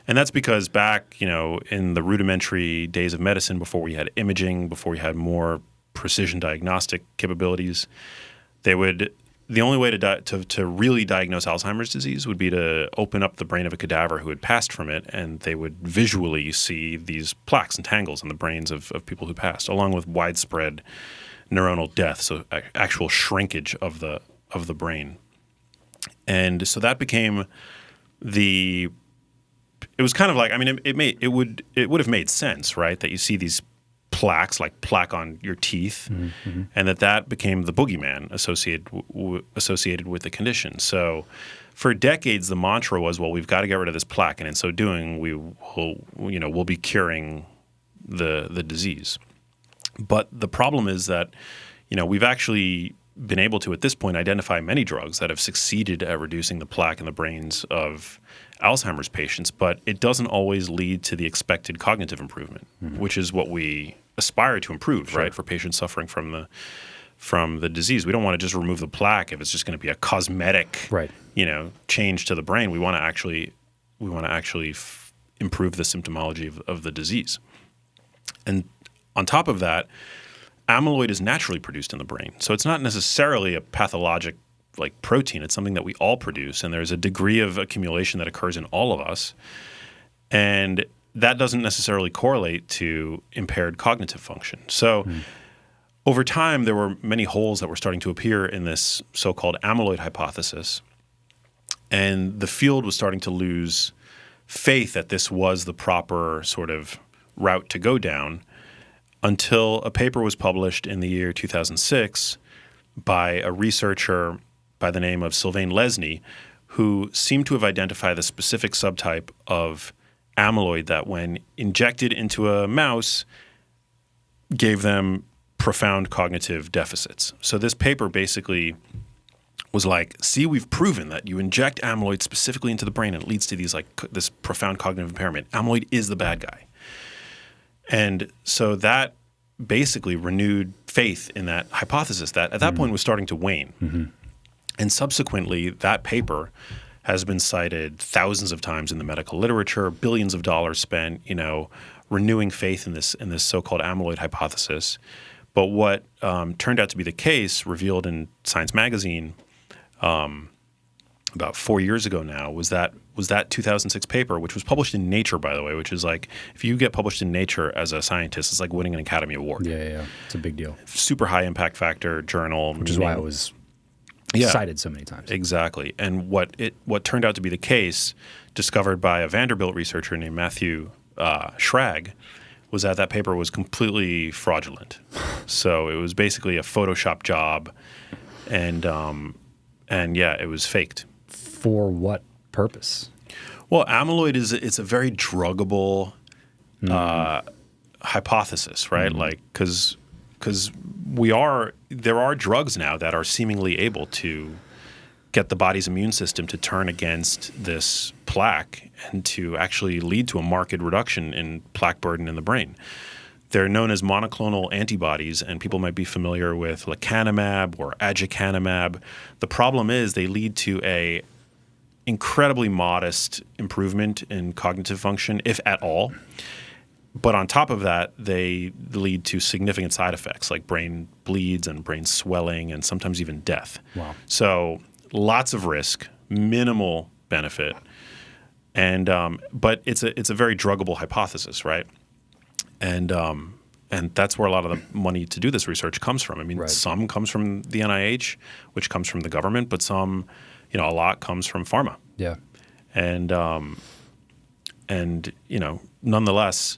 And that's because back, in the rudimentary days of medicine, before we had imaging, before we had more precision diagnostic capabilities, the only way to really diagnose Alzheimer's disease would be to open up the brain of a cadaver who had passed from it, and they would visually see these plaques and tangles in the brains of people who passed, along with widespread neuronal death, so actual shrinkage of the brain. And so that became it was kind of like, it would have made sense, right? That you see these plaques, like plaque on your teeth, and that became the boogeyman associated with the condition. So for decades, the mantra was, well, we've got to get rid of this plaque, and in so doing, we'll be curing the disease. But the problem is that, we've actually been able to, at this point, identify many drugs that have succeeded at reducing the plaque in the brains of Alzheimer's patients, but it doesn't always lead to the expected cognitive improvement, which is what we aspire to improve, right, for patients suffering from the disease. We don't want to just remove the plaque if it's just going to be a cosmetic, change to the brain. We want to actually improve the symptomology of the disease. And on top of that, amyloid is naturally produced in the brain. So it's not necessarily a pathologic like protein. It's something that we all produce, and there's a degree of accumulation that occurs in all of us. And that doesn't necessarily correlate to impaired cognitive function. So over time, there were many holes that were starting to appear in this so-called amyloid hypothesis. And the field was starting to lose faith that this was the proper sort of route to go down until a paper was published in the year 2006 by a researcher by the name of Sylvain Lesny, who seemed to have identified the specific subtype of amyloid that when injected into a mouse gave them profound cognitive deficits. So this paper basically was like, see, we've proven that you inject amyloid specifically into the brain and it leads to these this profound cognitive impairment. Amyloid is the bad guy. And so that basically renewed faith in that hypothesis that at that point was starting to wane. And subsequently, that paper has been cited thousands of times in the medical literature, billions of dollars spent, renewing faith in this so-called amyloid hypothesis. But what turned out to be the case, revealed in Science Magazine about 4 years ago now, was that 2006 paper, which was published in Nature, by the way, which is like, if you get published in Nature as a scientist, it's like winning an Academy Award. Yeah. It's a big deal. Super high impact factor journal. Which is why it was cited so many times. Exactly. And what turned out to be the case, discovered by a Vanderbilt researcher named Matthew Schrag, was that paper was completely fraudulent. So it was basically a Photoshop job, and it was faked. For what purpose? Well, amyloid it's a very druggable hypothesis, right? Like because there are drugs now that are seemingly able to get the body's immune system to turn against this plaque and to actually lead to a marked reduction in plaque burden in the brain. They're known as monoclonal antibodies, and people might be familiar with lecanemab or aducanumab. The problem is they lead to a incredibly modest improvement in cognitive function, if at all. But on top of that, they lead to significant side effects like brain bleeds and brain swelling and sometimes even death. Wow. So lots of risk, minimal benefit, and but it's a very druggable hypothesis, right? And that's where a lot of the money to do this research comes from. I mean, some comes from the NIH, which comes from the government, but some, a lot comes from pharma. Yeah. And nonetheless,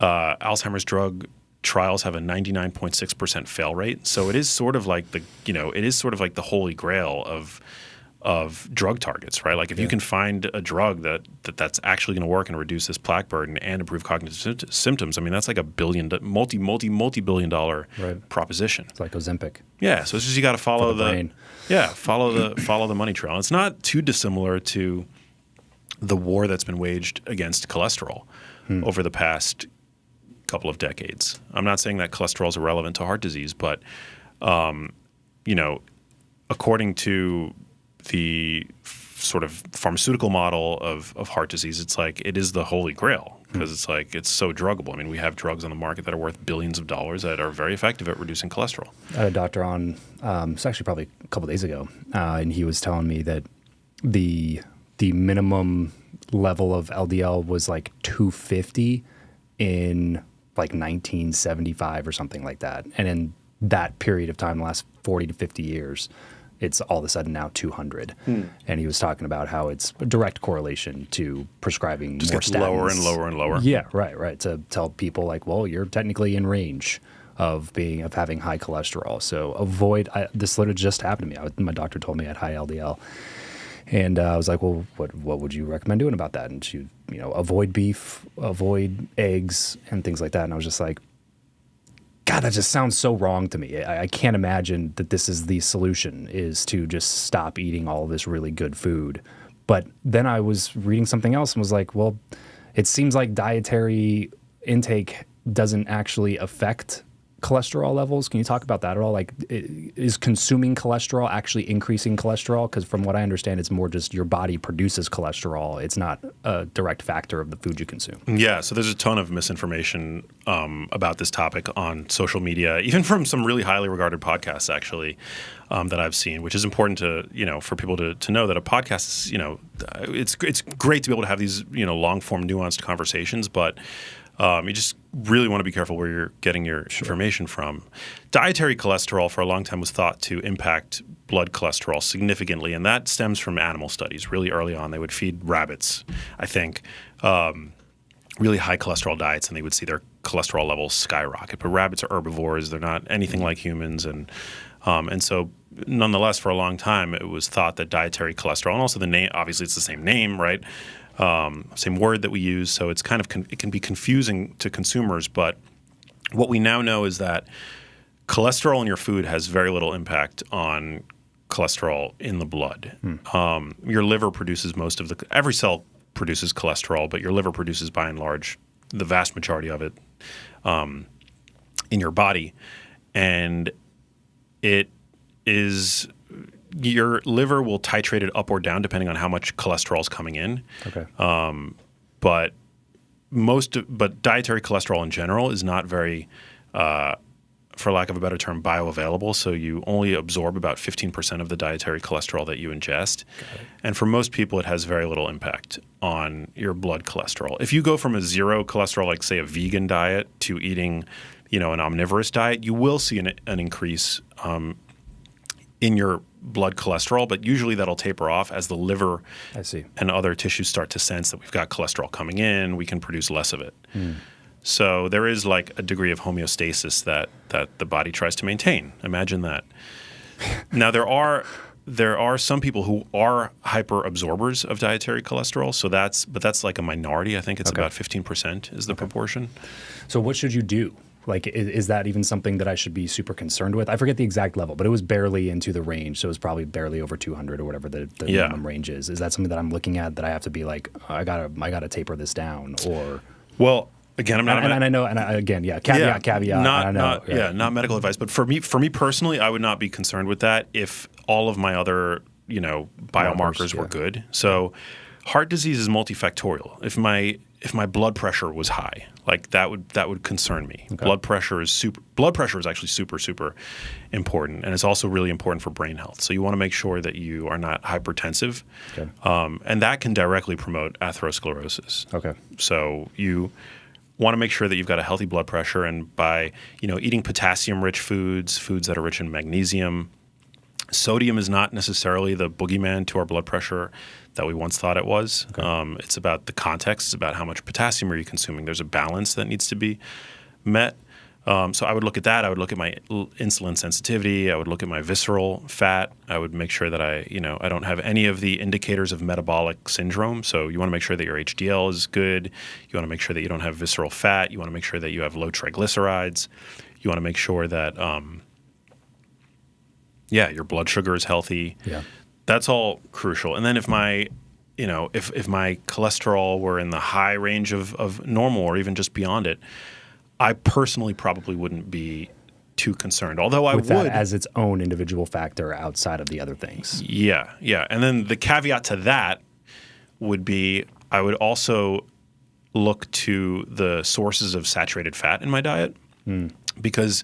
Alzheimer's drug trials have a 99.6% fail rate. So it is sort of like the holy grail of drug targets, right? Like if you can find a drug that's actually going to work and reduce this plaque burden and improve cognitive symptoms, I mean, that's like a multi-billion dollar proposition. It's like Ozempic. Yeah. So it's just, you got to follow brain. follow the money trail. And it's not too dissimilar to the war that's been waged against cholesterol over the past couple of decades. I'm not saying that cholesterol is irrelevant to heart disease, but according to the sort of pharmaceutical model of heart disease, it's like it is the holy grail because it's like it's so druggable. I mean, we have drugs on the market that are worth billions of dollars that are very effective at reducing cholesterol. I had a doctor on, it's actually probably a couple days ago, and he was telling me that the minimum level of LDL was like 250 in like 1975 or something like that. And in that period of time, the last 40 to 50 years, it's all of a sudden now 200. And he was talking about how it's a direct correlation to prescribing just more gets statins. Lower and lower and lower. Yeah, right. To tell people like, well, you're technically in range of having high cholesterol. So avoid, this literally just happened to me. My doctor told me I had high LDL. And I was like, well, what would you recommend doing about that? And she, avoid beef, avoid eggs, and things like that. And I was just like, God, that just sounds so wrong to me. I can't imagine that this is the solution, is to just stop eating all of this really good food. But then I was reading something else and was like, well, it seems like dietary intake doesn't actually affect cholesterol levels. Can you talk about that at all? Like, is consuming cholesterol actually increasing cholesterol? Because from what I understand, it's more just your body produces cholesterol. It's not a direct factor of the food you consume. Yeah, so there's a ton of misinformation about this topic on social media, even from some really highly regarded podcasts, actually, that I've seen, which is important to, for people to know that a podcast is, it's great to be able to have these, long form nuanced conversations, but you just really want to be careful where you're getting your information from. Dietary cholesterol for a long time was thought to impact blood cholesterol significantly, and that stems from animal studies. Really early on, they would feed rabbits, I think, really high cholesterol diets, and they would see their cholesterol levels skyrocket. But rabbits are herbivores; they're not anything like humans, and so nonetheless, for a long time, it was thought that dietary cholesterol, and also the name, obviously, it's the same name, right? Same word that we use, so it's kind of it can be confusing to consumers. But what we now know is that cholesterol in your food has very little impact on cholesterol in the blood. Your liver produces every cell produces cholesterol, but your liver produces by and large the vast majority of it in your body, and it is. Your liver will titrate it up or down depending on how much cholesterol is coming in. Okay. But dietary cholesterol in general is not very, for lack of a better term, bioavailable. So you only absorb about 15% of the dietary cholesterol that you ingest. And for most people, it has very little impact on your blood cholesterol. If you go from a zero cholesterol, like say a vegan diet, to eating, an omnivorous diet, you will see an increase in your blood cholesterol, but usually that'll taper off as the liver and other tissues start to sense that we've got cholesterol coming in, we can produce less of it. So there is like a degree of homeostasis that the body tries to maintain. Imagine that. Now there are some people who are hyper absorbers of dietary cholesterol, but that's like a minority. I think it's about 15% is the proportion. So what should you do? Like, is that even something that I should be super concerned with? I forget the exact level, but it was barely into the range, so it was probably barely over 200 or whatever the minimum range is. Is that something that I'm looking at that I have to be like, I gotta taper this down, or? Well, again, I'm not. Caveat. Not medical advice, but for me personally, I would not be concerned with that if all of my other biomarkers were good. So, heart disease is multifactorial. If my blood pressure was high, like that would concern me. Okay. Blood pressure is actually super important, and it's also really important for brain health. So you want to make sure that you are not hypertensive, and that can directly promote atherosclerosis. Okay. So you want to make sure that you've got a healthy blood pressure, and by eating potassium-rich foods that are rich in magnesium. Sodium is not necessarily the boogeyman to our blood pressure that we once thought it was. Okay. It's about the context. It's about how much potassium are you consuming. There's a balance that needs to be met. So I would look at that. I would look at my insulin sensitivity. I would look at my visceral fat. I would make sure that I don't have any of the indicators of metabolic syndrome. So you want to make sure that your HDL is good. You want to make sure that you don't have visceral fat. You want to make sure that you have low triglycerides. You want to make sure that your blood sugar is healthy. Yeah. That's all crucial. And then if my cholesterol were in the high range of normal or even just beyond it, I personally probably wouldn't be too concerned. Although I would. That as its own individual factor outside of the other things. Yeah. And then the caveat to that would be I would also look to the sources of saturated fat in my diet because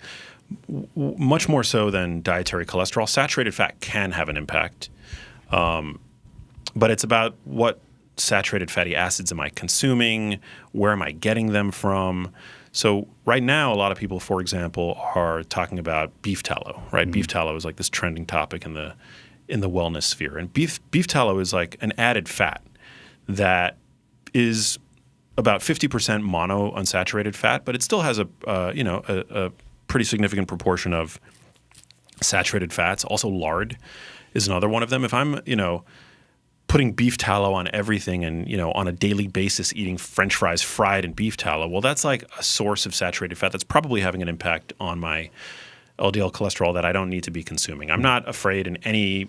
much more so than dietary cholesterol, saturated fat can have an impact. But it's about what saturated fatty acids am I consuming? Where am I getting them from? So right now, a lot of people, for example, are talking about beef tallow, right? Beef tallow is like this trending topic in the wellness sphere. And beef tallow is like an added fat that is about 50% monounsaturated fat, but it still has a pretty significant proportion of saturated fats. Also, lard is another one of them. If I'm, putting beef tallow on everything and, on a daily basis eating French fries fried in beef tallow, well, that's like a source of saturated fat that's probably having an impact on my LDL cholesterol that I don't need to be consuming. I'm not afraid in any,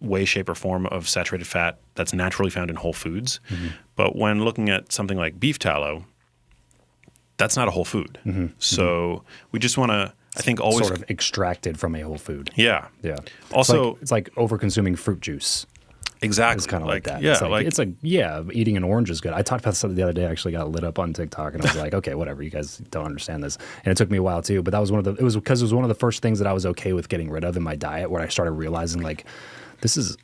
way, shape, or form of saturated fat that's naturally found in whole foods. But when looking at something like beef tallow, that's not a whole food. So we just want to, I think, always sort of extracted from a whole food. Yeah. Yeah. Also, it's like over-consuming fruit juice. Exactly. It's kind of like that. Yeah. It's like, eating an orange is good. I talked about something the other day. I actually got lit up on TikTok, and I was like, okay, whatever. You guys don't understand this. And it took me a while too. But that was it was because it was one of the first things that I was okay with getting rid of in my diet, where I started realizing like, this is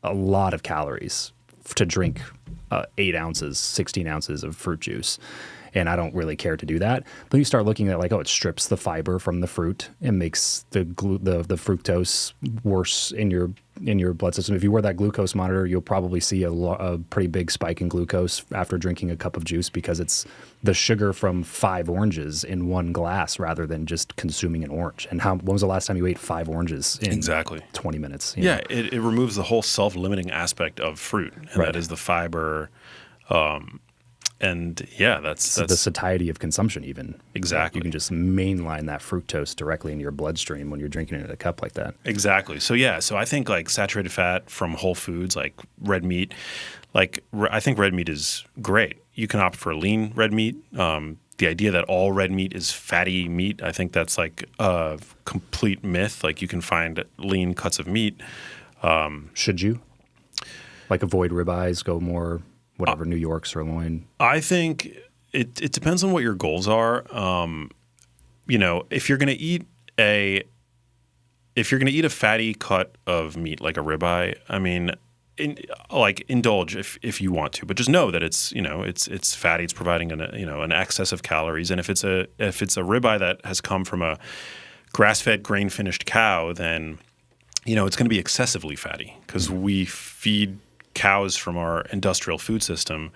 a lot of calories to drink 8 ounces, 16 ounces of fruit juice. And I don't really care to do that. But you start looking at like, it strips the fiber from the fruit and makes the fructose worse in your blood system. If you wear that glucose monitor, you'll probably see a pretty big spike in glucose after drinking a cup of juice, because it's the sugar from 5 oranges in one glass rather than just consuming an orange. And when was the last time you ate 5 oranges in 20 minutes? Yeah, it removes the whole self-limiting aspect of fruit, and that is the fiber. And yeah, that's the satiety of consumption even. Exactly. You can just mainline that fructose directly into your bloodstream when you're drinking it in a cup like that. Exactly. So yeah, so I think like saturated fat from whole foods, like red meat, like I think red meat is great. You can opt for lean red meat. The idea that all red meat is fatty meat, I think that's like a complete myth. Like you can find lean cuts of meat. Should you? Like avoid ribeyes, go more whatever, New York sirloin? I think it depends on what your goals are. If you're going to eat a fatty cut of meat like a ribeye, I mean, indulge if you want to, but just know that it's fatty. It's providing an excess of calories, and if it's a ribeye that has come from a grass-fed, grain-finished cow, then it's going to be excessively fatty, because we feed cows from our industrial food system.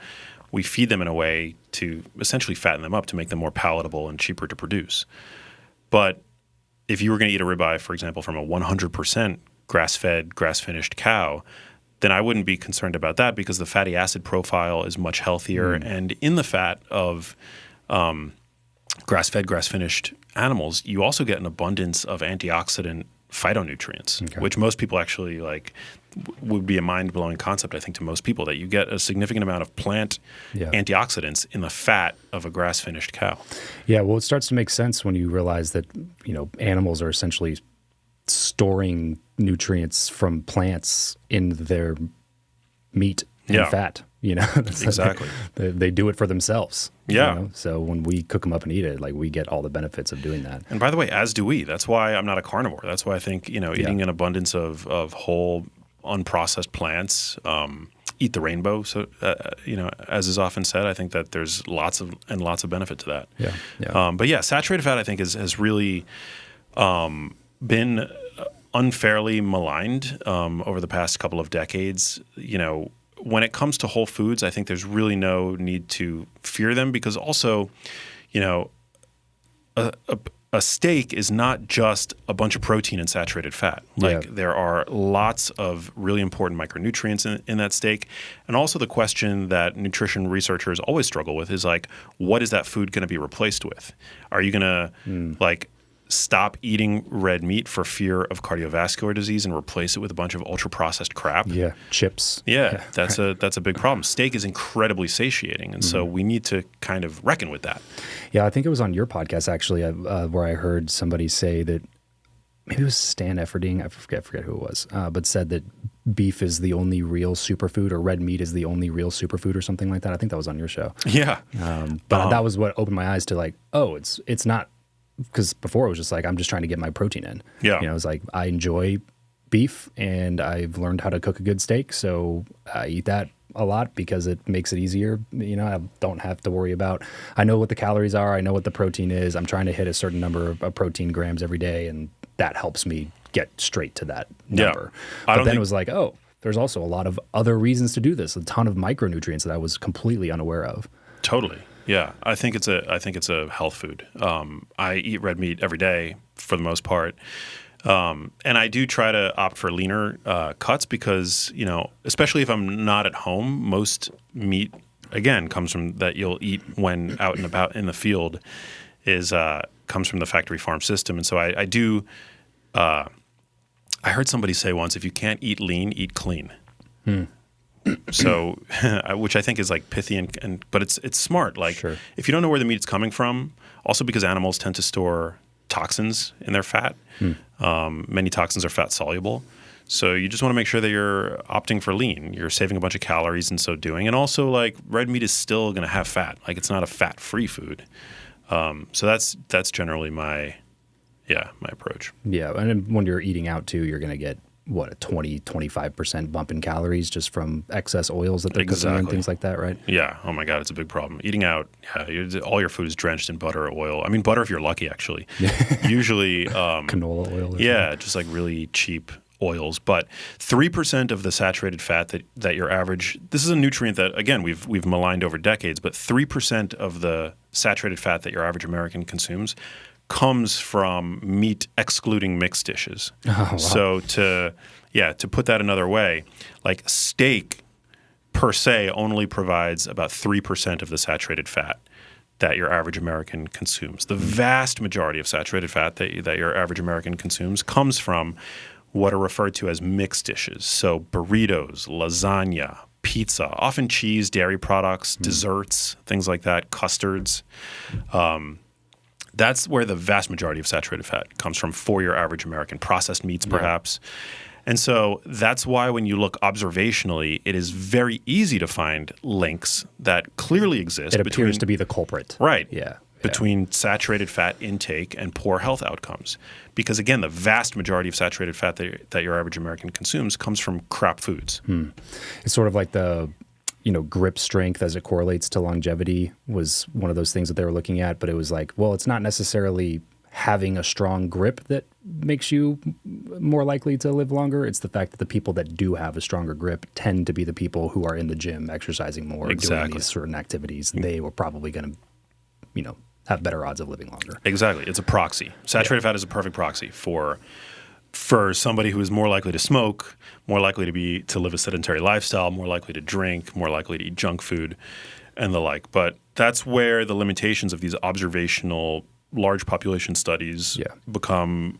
We feed them in a way to essentially fatten them up to make them more palatable and cheaper to produce. But if you were going to eat a ribeye, for example, from a 100% grass-fed, grass-finished cow, then I wouldn't be concerned about that, because the fatty acid profile is much healthier. And in the fat of grass-fed, grass-finished animals, you also get an abundance of antioxidant phytonutrients, which most people actually would be a mind-blowing concept, I think, to most people, that you get a significant amount of plant antioxidants in the fat of a grass-finished cow. Yeah, well, it starts to make sense when you realize that, animals are essentially storing nutrients from plants in their meat and fat. Exactly. They do it for themselves. Yeah. So when we cook them up and eat it, we get all the benefits of doing that. And by the way, as do we. That's why I'm not a carnivore. That's why I think, eating an abundance of whole, unprocessed plants, eat the rainbow. So, as is often said, I think that there's lots of benefit to that. Yeah. Yeah. But yeah, saturated fat, I think, has really been unfairly maligned over the past couple of decades. When it comes to whole foods, I think there's really no need to fear them, because also, a steak is not just a bunch of protein and saturated fat. There are lots of really important micronutrients in that steak. And also the question that nutrition researchers always struggle with is what is that food going to be replaced with? Are you going to stop eating red meat for fear of cardiovascular disease and replace it with a bunch of ultra-processed crap? Yeah, chips. Yeah, that's a big problem. Steak is incredibly satiating, and so we need to kind of reckon with that. Yeah, I think it was on your podcast, actually, where I heard somebody say that, maybe it was Stan Efferding, I forget who it was, but said that beef is the only real superfood, or red meat is the only real superfood, or something like that. I think that was on your show. Yeah. But that was what opened my eyes to it's not, because before it was just I'm just trying to get my protein in. Yeah. It's I enjoy beef, and I've learned how to cook a good steak, so I eat that a lot because it makes it easier. I don't have to worry about, I know what the calories are, I know what the protein is, I'm trying to hit a certain number of protein grams every day, and that helps me get straight to that number. Yeah. But then it was there's also a lot of other reasons to do this, a ton of micronutrients that I was completely unaware of. Totally. Yeah, I think it's a health food. I eat red meat every day for the most part, and I do try to opt for leaner cuts, because especially if I'm not at home, most meat again comes from that you'll eat when out and about in the field comes from the factory farm system, and so I do. I heard somebody say once, if you can't eat lean, eat clean. So, which I think is like pithy but it's smart. Like Sure. if you don't know where the meat's coming from, also because animals tend to store toxins in their fat. Many toxins are fat soluble. So you just want to make sure that you're opting for lean. You're saving a bunch of calories in so doing. And also, like, red meat is still going to have fat. Like, it's not a fat-free food. So that's generally my approach. Yeah, and then when you're eating out too, you're going to get a 20-25% bump in calories just from excess oils that they're cooking and things like that, right? Yeah. Oh my God, it's a big problem. Eating out, all your food is drenched in butter or oil. I mean, butter if you're lucky, actually. Usually canola oil. Just like really cheap oils. But 3% of the saturated fat that your average, this is a nutrient that, again, we've maligned over decades, but 3% of the saturated fat that your average American consumes comes from meat excluding mixed dishes. Oh, wow. So to put that another way, like steak per se only provides about 3% of the saturated fat that your average American consumes. The vast majority of saturated fat that your average American consumes comes from what are referred to as mixed dishes. So burritos, lasagna, pizza, often cheese, dairy products, desserts, things like that, custards. That's where the vast majority of saturated fat comes from for your average American. Processed meats, perhaps. And so that's why when you look observationally, it is very easy to find links that clearly exist. It appears to be the culprit. Right. Yeah. Between saturated fat intake and poor health outcomes. Because again, the vast majority of saturated fat that your average American consumes comes from crap foods. It's sort of like the grip strength as it correlates to longevity was one of those things that they were looking at, but it was like, well, it's not necessarily having a strong grip that makes you more likely to live longer. It's the fact that the people that do have a stronger grip tend to be the people who are in the gym, exercising more, doing these certain activities. They were probably going to, have better odds of living longer. Exactly. It's a proxy. Saturated fat is a perfect proxy for somebody who is more likely to smoke, more likely to live a sedentary lifestyle, more likely to drink, more likely to eat junk food, and the like. But that's where the limitations of these observational large population studies become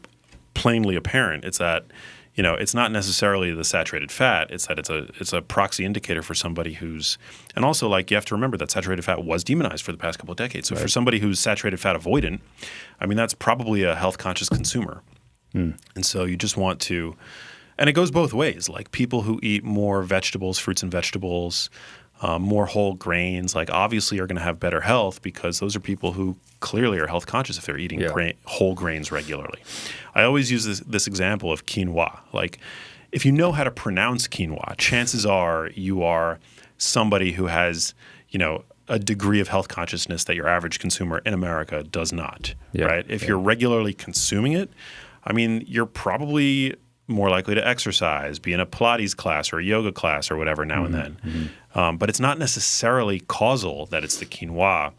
plainly apparent. It's that, it's not necessarily the saturated fat. It's that it's a proxy indicator for somebody who's, and also like you have to remember that saturated fat was demonized for the past couple of decades. So for somebody who's saturated fat avoidant, I mean, that's probably a health conscious consumer. And so you just want to, and it goes both ways, like people who eat more vegetables, fruits and vegetables, more whole grains, like obviously are going to have better health because those are people who clearly are health conscious if they're eating whole grains regularly. I always use this example of quinoa. Like if you know how to pronounce quinoa, chances are you are somebody who has, a degree of health consciousness that your average consumer in America does not, right? If you're regularly consuming it, I mean, you're probably more likely to exercise, be in a Pilates class or a yoga class or whatever now and then. But it's not necessarily causal that it's the quinoa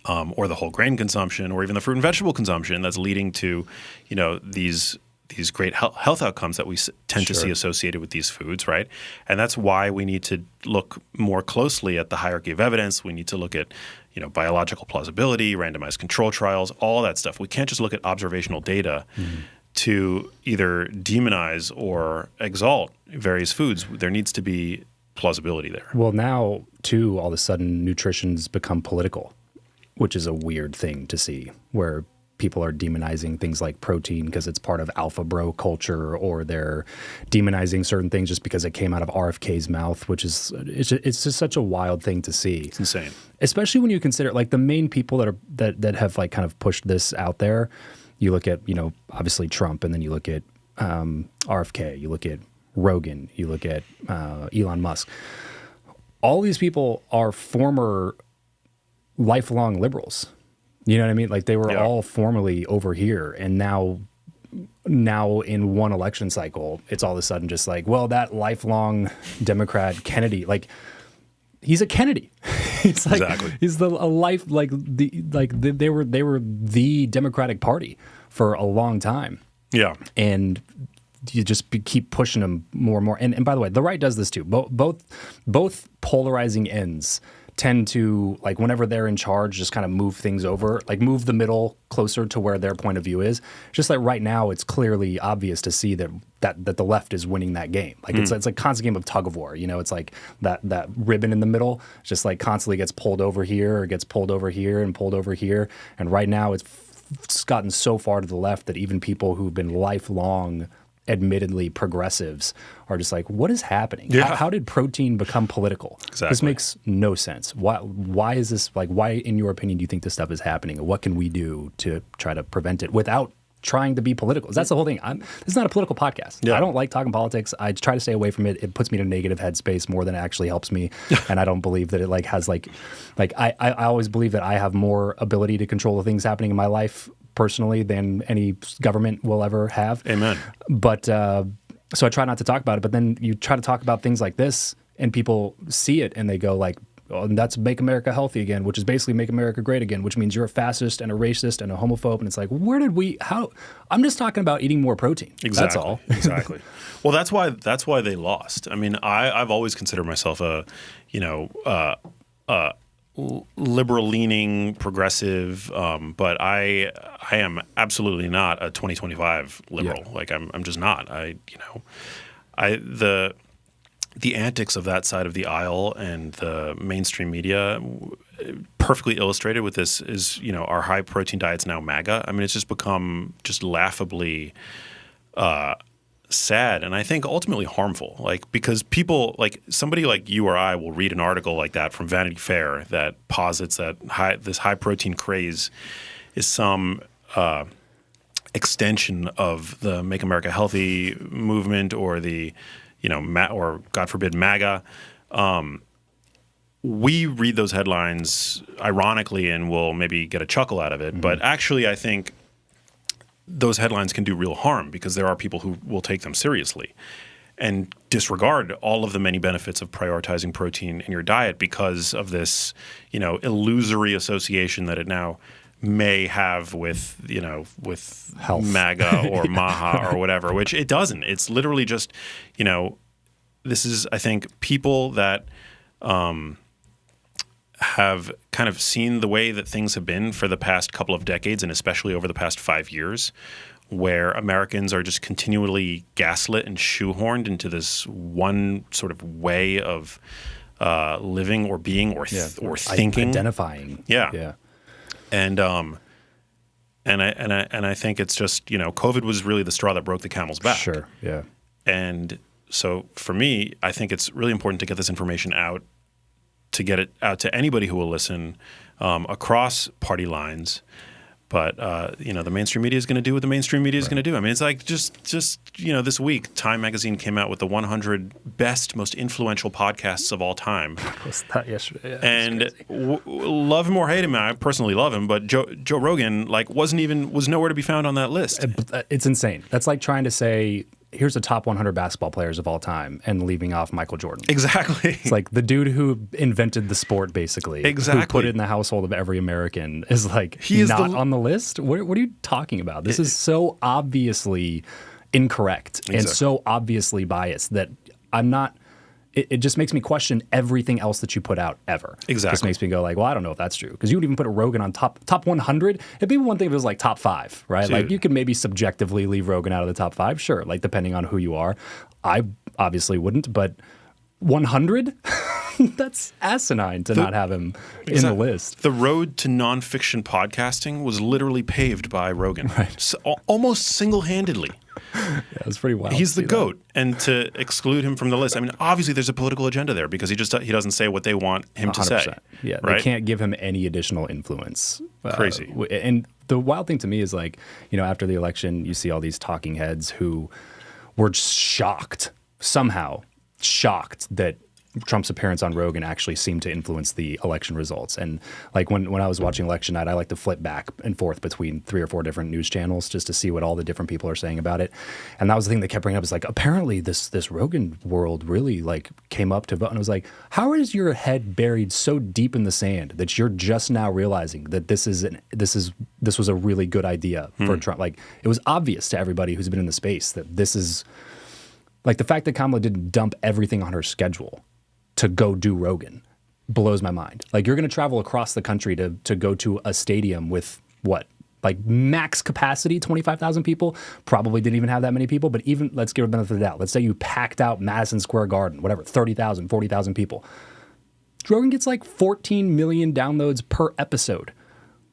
or the whole grain consumption or even the fruit and vegetable consumption that's leading to, these great health outcomes that we tend to see associated with these foods, right? And that's why we need to look more closely at the hierarchy of evidence. We need to look at, biological plausibility, randomized control trials, all that stuff. We can't just look at observational data to either demonize or exalt various foods. There needs to be plausibility there. Well, now, too, all of a sudden, nutrition's become political, which is a weird thing to see, where people are demonizing things like protein because it's part of alpha bro culture, or they're demonizing certain things just because it came out of RFK's mouth, which is it's just such a wild thing to see. It's insane, especially when you consider like the main people that have like kind of pushed this out there. You look at obviously Trump, and then you look at RFK, you look at Rogan, you look at Elon Musk. All these people are former lifelong liberals. You know what I mean? Like they were all formerly over here, and now in one election cycle, it's all of a sudden just like, well, that lifelong Democrat Kennedy, like he's a Kennedy. It's like he's they were the Democratic Party for a long time. Yeah, and you just keep pushing them more and more. And by the way, the right does this too. Both polarizing ends tend to, like, whenever they're in charge, just kind of move things over, like move the middle closer to where their point of view is. Just like right now, it's clearly obvious to see that the left is winning that game. Like it's like a constant game of tug of war. You know, it's like that ribbon in the middle just like constantly gets pulled over here or gets pulled over here and pulled over here. And right now it's gotten so far to the left that even people who've been lifelong admittedly progressives are just like, what is happening? Yeah. How did protein become political? Exactly. This makes no sense. Why is this, like, why, in your opinion, do you think this stuff is happening? And what can we do to try to prevent it without trying to be political? That's the whole thing. This is not a political podcast. Yeah. I don't like talking politics. I try to stay away from it. It puts me in a negative headspace more than it actually helps me. And I don't believe that it like has like I always believe that I have more ability to control the things happening in my life personally than any government will ever have. Amen. But so I try not to talk about it. But then you try to talk about things like this and people see it and they go like, oh, and that's Make America Healthy Again, which is basically Make America Great Again, which means you're a fascist and a racist and a homophobe. And it's like, I'm just talking about eating more protein. Exactly. That's all. Exactly. Well, that's why they lost. I mean, I've always considered myself a liberal-leaning progressive, but I am absolutely not a 2025 liberal. Yeah. Like I'm just not. The antics of that side of the aisle and the mainstream media perfectly illustrated with this is, our high protein diet's now MAGA. I mean, it's just become just laughably sad and I think ultimately harmful. Like, because people, like somebody like you or I will read an article like that from Vanity Fair that posits that this high protein craze is some extension of the Make America Healthy movement or the or God forbid MAGA. We read those headlines ironically and will maybe get a chuckle out of it. Mm-hmm. But actually, I think those headlines can do real harm because there are people who will take them seriously and disregard all of the many benefits of prioritizing protein in your diet because of this, illusory association that it now may have with health, MAGA or MAHA or whatever, which it doesn't. It's literally just, this is, I think, people that have kind of seen the way that things have been for the past couple of decades and especially over the past 5 years, where Americans are just continually gaslit and shoehorned into this one sort of way of living or being or thinking. Identifying. Yeah. And I think it's just, COVID was really the straw that broke the camel's back. Sure. Yeah. And so for me, I think it's really important to get this information out, to get it out to anybody who will listen across party lines. But, the mainstream media is going to do what the mainstream media is going to do. I mean, it's like just this week, Time Magazine came out with the 100 best, most influential podcasts of all time. I was that yesterday. Yeah, and love him or hate him, I personally love him, but Joe Rogan was nowhere to be found on that list. It's insane. That's like trying to say, here's the top 100 basketball players of all time and leaving off Michael Jordan. Exactly. It's like the dude who invented the sport, basically. Exactly. Who put it in the household of every American is like not on the list? What are you talking about? This is so obviously incorrect and so obviously biased that I'm not... It just makes me question everything else that you put out ever. Exactly. It just makes me go like, well, I don't know if that's true. Because you would even put a Rogan on top 100. It'd be one thing if it was like top 5, right? Dude. Like you could maybe subjectively leave Rogan out of the top 5, sure, like depending on who you are. I obviously wouldn't, but 100? That's asinine to not have him in the list. The road to nonfiction podcasting was literally paved by Rogan. Right. So, almost single-handedly. Yeah, it's pretty wild. He's the GOAT, and to exclude him from the list, I mean, obviously there's a political agenda there because he doesn't say what they want him 100%. To say. Yeah, right? They can't give him any additional influence. Crazy. And the wild thing to me is like, after the election, you see all these talking heads who were just shocked that Trump's appearance on Rogan actually seemed to influence the election results. And like when I was watching election night, I like to flip back and forth between 3 or 4 different news channels just to see what all the different people are saying about it. And that was the thing they kept bringing up is like, apparently this Rogan world really like came up to vote. And I was like, how is your head buried so deep in the sand that you're just now realizing that this was a really good idea for Trump? Like it was obvious to everybody who's been in the space that this is like the fact that Kamala didn't dump everything on her schedule to go do Rogan blows my mind. Like, you're going to travel across the country to go to a stadium with what? Like, max capacity, 25,000 people. Probably didn't even have that many people, but even, let's give it the benefit of the doubt. Let's say you packed out Madison Square Garden, whatever, 30,000, 40,000 people. Rogan gets like 14 million downloads per episode.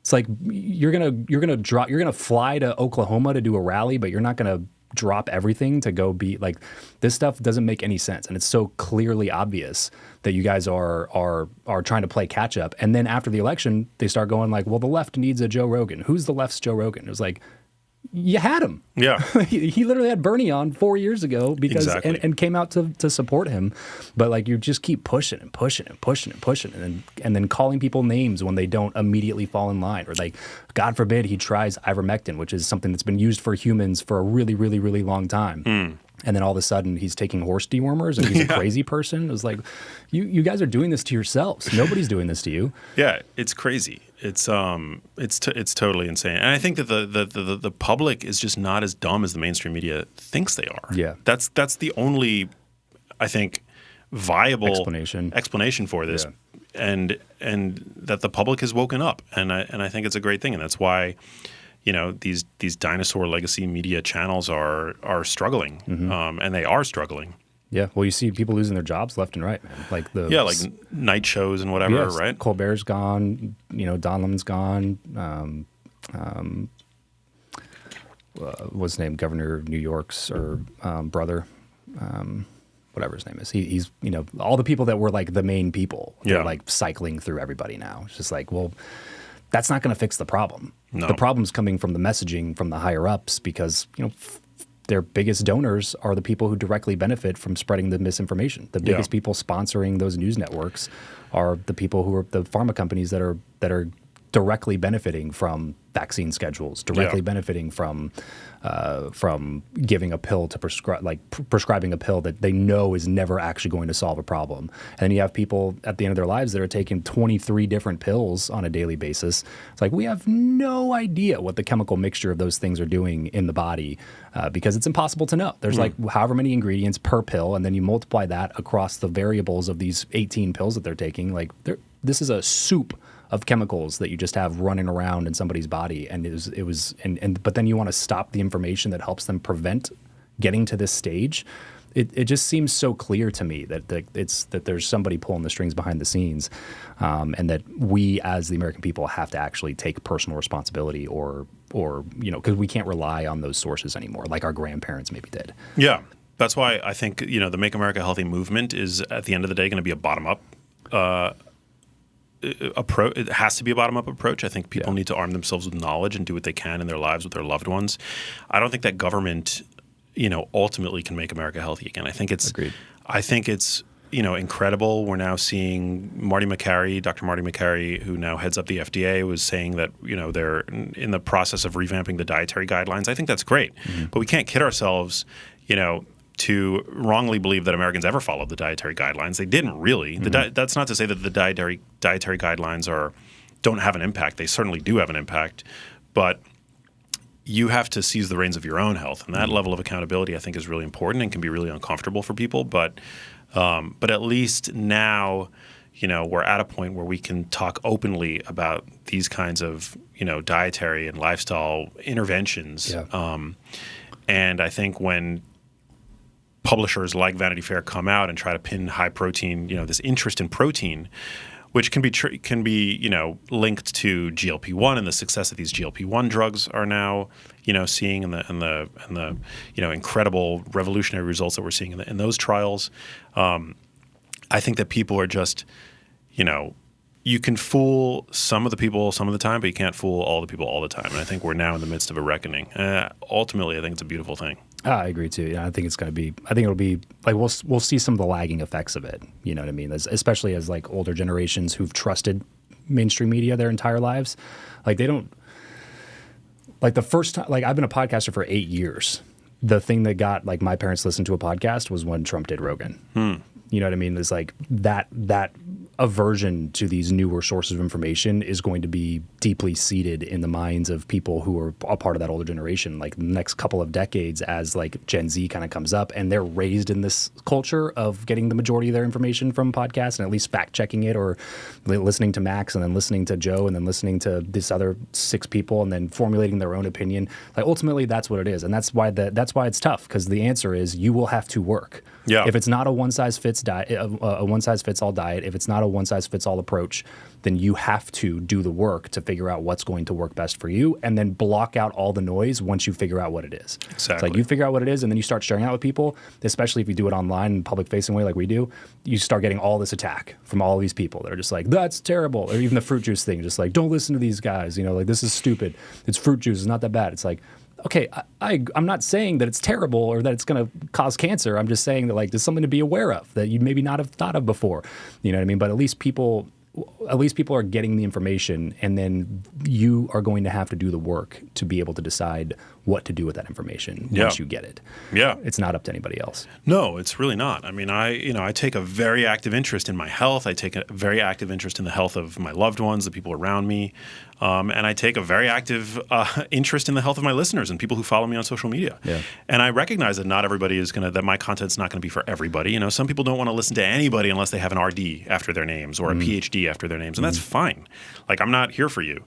It's like you're gonna fly to Oklahoma to do a rally, but you're not gonna drop everything to go be like, this stuff doesn't make any sense, and it's so clearly obvious that you guys are trying to play catch up. And then after the election, they start going like, well, the left needs a Joe Rogan. Who's the left's Joe Rogan? It was like, you had him. Yeah. He literally had Bernie on 4 years ago because and came out to support him. But like, you just keep pushing and pushing and pushing and pushing and then calling people names when they don't immediately fall in line. Or like, God forbid he tries ivermectin, which is something that's been used for humans for a really, really, really long time. And then all of a sudden he's taking horse dewormers and he's a crazy person. It was like, you guys are doing this to yourselves. Nobody's doing this to you. Yeah, it's crazy. It's totally insane. And I think that the public is just not as dumb as the mainstream media thinks they are. Yeah. That's the only, I think, viable explanation for this. Yeah. And that the public has woken up. And I think it's a great thing. And that's why, you know, these dinosaur legacy media channels are struggling. And they are struggling. Yeah, well, you see people losing their jobs left and right, man. Like like night shows and whatever, right? Colbert's gone. You know, Don Lemon's gone. What's his name? Governor of New York's brother, whatever his name is. He's you know, all the people that were like the main people. They're like cycling through everybody now. It's just like, well, that's not going to fix the problem. No. The problem's coming from the messaging from the higher ups because, you know, their biggest donors are the people who directly benefit from spreading the misinformation. The biggest people sponsoring those news networks are the people who are the pharma companies that are directly benefiting from vaccine schedules, directly benefiting from giving a pill to prescribing a pill that they know is never actually going to solve a problem. And then you have people at the end of their lives that are taking 23 different pills on a daily basis. It's like, we have no idea what the chemical mixture of those things are doing in the body because it's impossible to know. There's like however many ingredients per pill, and then you multiply that across the variables of these 18 pills that they're taking. Like, this is a soup of chemicals that you just have running around in somebody's body, and but then you want to stop the information that helps them prevent getting to this stage. It just seems so clear to me that there's somebody pulling the strings behind the scenes, and that we as the American people have to actually take personal responsibility, or you know, because we can't rely on those sources anymore, like our grandparents maybe did. Yeah, that's why I think, you know, the Make America Healthy movement is at the end of the day going to be a bottom up. It has to be a bottom-up approach. I think people need to arm themselves with knowledge and do what they can in their lives with their loved ones. I don't think that government, you know, ultimately can make America healthy again. I think it's Agreed. I think it's, you know, incredible. We're now seeing Dr. Marty Makary, who now heads up the FDA, was saying that, you know, they're in the process of revamping the dietary guidelines. I think that's great. But we can't kid ourselves, you know, to wrongly believe that Americans ever followed the dietary guidelines. They didn't really. That's not to say that the dietary guidelines don't have an impact. They certainly do have an impact, but you have to seize the reins of your own health, and that level of accountability, I think, is really important and can be really uncomfortable for people. But at least now, you know, we're at a point where we can talk openly about these kinds of, you know, dietary and lifestyle interventions. And I think when publishers like Vanity Fair come out and try to pin high protein, you know, this interest in protein, which can be you know, linked to GLP-1 and the success that these GLP-1 drugs are now, you know, seeing and the you know, incredible revolutionary results that we're seeing in those trials. I think that people are just, you know, you can fool some of the people some of the time, but you can't fool all the people all the time. And I think we're now in the midst of a reckoning. Ultimately, I think it's a beautiful thing. I agree too. Yeah, I think it'll be like we'll see some of the lagging effects of it. You know what I mean? Especially as like older generations who've trusted mainstream media their entire lives, like they don't. Like the first time, like I've been a podcaster for 8 years. The thing that got like my parents listened to a podcast was when Trump did Rogan. You know what I mean? It's like that aversion to these newer sources of information is going to be deeply seated in the minds of people who are a part of that older generation. Like the next couple of decades, as like Gen Z kind of comes up and they're raised in this culture of getting the majority of their information from podcasts and at least fact checking it, or listening to Max and then listening to Joe and then listening to this other 6 people and then formulating their own opinion. Like ultimately, that's what it is, and that's why it's tough, because the answer is you will have to work. Yeah. If it's not a one size fits diet, a one size fits all diet, if it's not a one size fits all approach, then you have to do the work to figure out what's going to work best for you, and then block out all the noise once you figure out what it is. Exactly. It's like you figure out what it is, and then you start sharing out with people, especially if you do it online in a public-facing way like we do. You start getting all this attack from all these people that are just like, that's terrible. Or even the fruit juice thing, just like, don't listen to these guys. You know, like, this is stupid. It's fruit juice. It's not that bad. It's like, okay, I'm not saying that it's terrible or that it's going to cause cancer. I'm just saying that, like, there's something to be aware of that you maybe not have thought of before. You know what I mean? But at least people are getting the information, and then you are going to have to do the work to be able to decide what to do with that information once you get it. Yeah. It's not up to anybody else. No, it's really not. I mean, I take a very active interest in my health. I take a very active interest in the health of my loved ones, the people around me. And I take a very active interest in the health of my listeners and people who follow me on social media. Yeah. And I recognize that not everybody is that my content's not going to be for everybody. You know, some people don't want to listen to anybody unless they have an RD after their names or a PhD after their names. And that's fine. Like, I'm not here for you.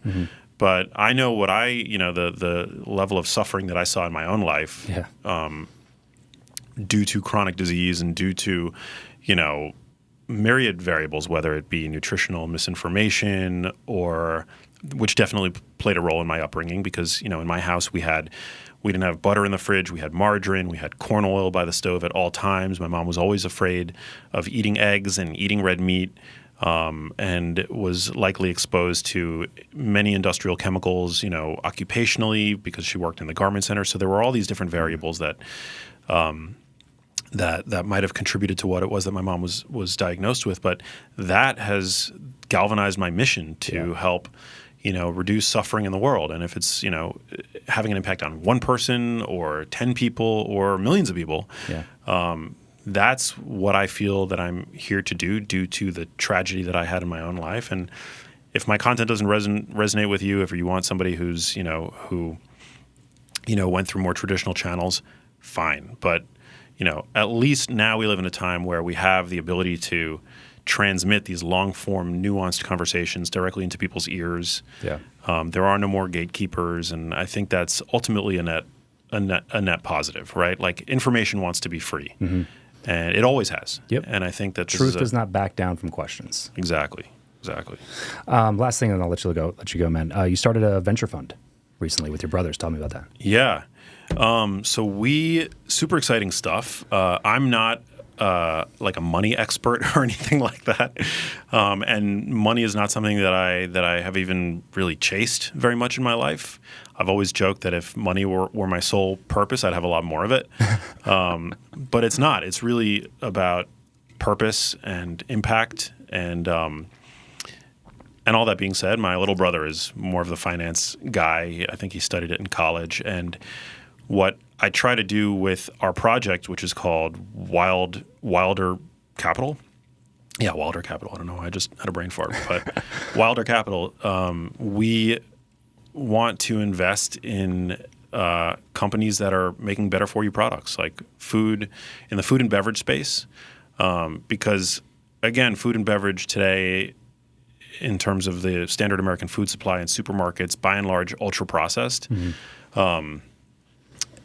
But I know what the level of suffering that I saw in my own life due to chronic disease and due to, myriad variables, whether it be nutritional misinformation or which definitely played a role in my upbringing, because, in my house we didn't have butter in the fridge. We had margarine. We had corn oil by the stove at all times. My mom was always afraid of eating eggs and eating red meat. And was likely exposed to many industrial chemicals, occupationally, because she worked in the garment center. So there were all these different variables that might have contributed to what it was that my mom was diagnosed with. But that has galvanized my mission to help, reduce suffering in the world. And if it's, having an impact on one person or 10 people or millions of people, that's what I feel that I'm here to do due to the tragedy that I had in my own life. And if my content doesn't resonate with you, if you want somebody who's, who went through more traditional channels, fine. But, at least now we live in a time where we have the ability to transmit these long-form, nuanced conversations directly into people's ears. Yeah. There are no more gatekeepers, and I think that's ultimately a net positive, right? Like, information wants to be free. And it always has. Yep. And I think that truth does not back down from questions. Exactly. Last thing, and I'll let you go, man. You started a venture fund recently with your brothers. Tell me about that. Yeah. So super exciting stuff. I'm not like a money expert or anything like that. And money is not something that I have even really chased very much in my life. I've always joked that if money were my sole purpose, I'd have a lot more of it. But it's not. It's really about purpose and impact. And all that being said, my little brother is more of the finance guy. I think he studied it in college. And what I try to do with our project, which is called Wilder Capital. Yeah, Wilder Capital. I don't know. I just had a brain fart. But Wilder Capital, we want to invest in companies that are making better for you products, like in the food and beverage space. Because, again, food and beverage today, in terms of the standard American food supply in supermarkets, by and large, ultra-processed.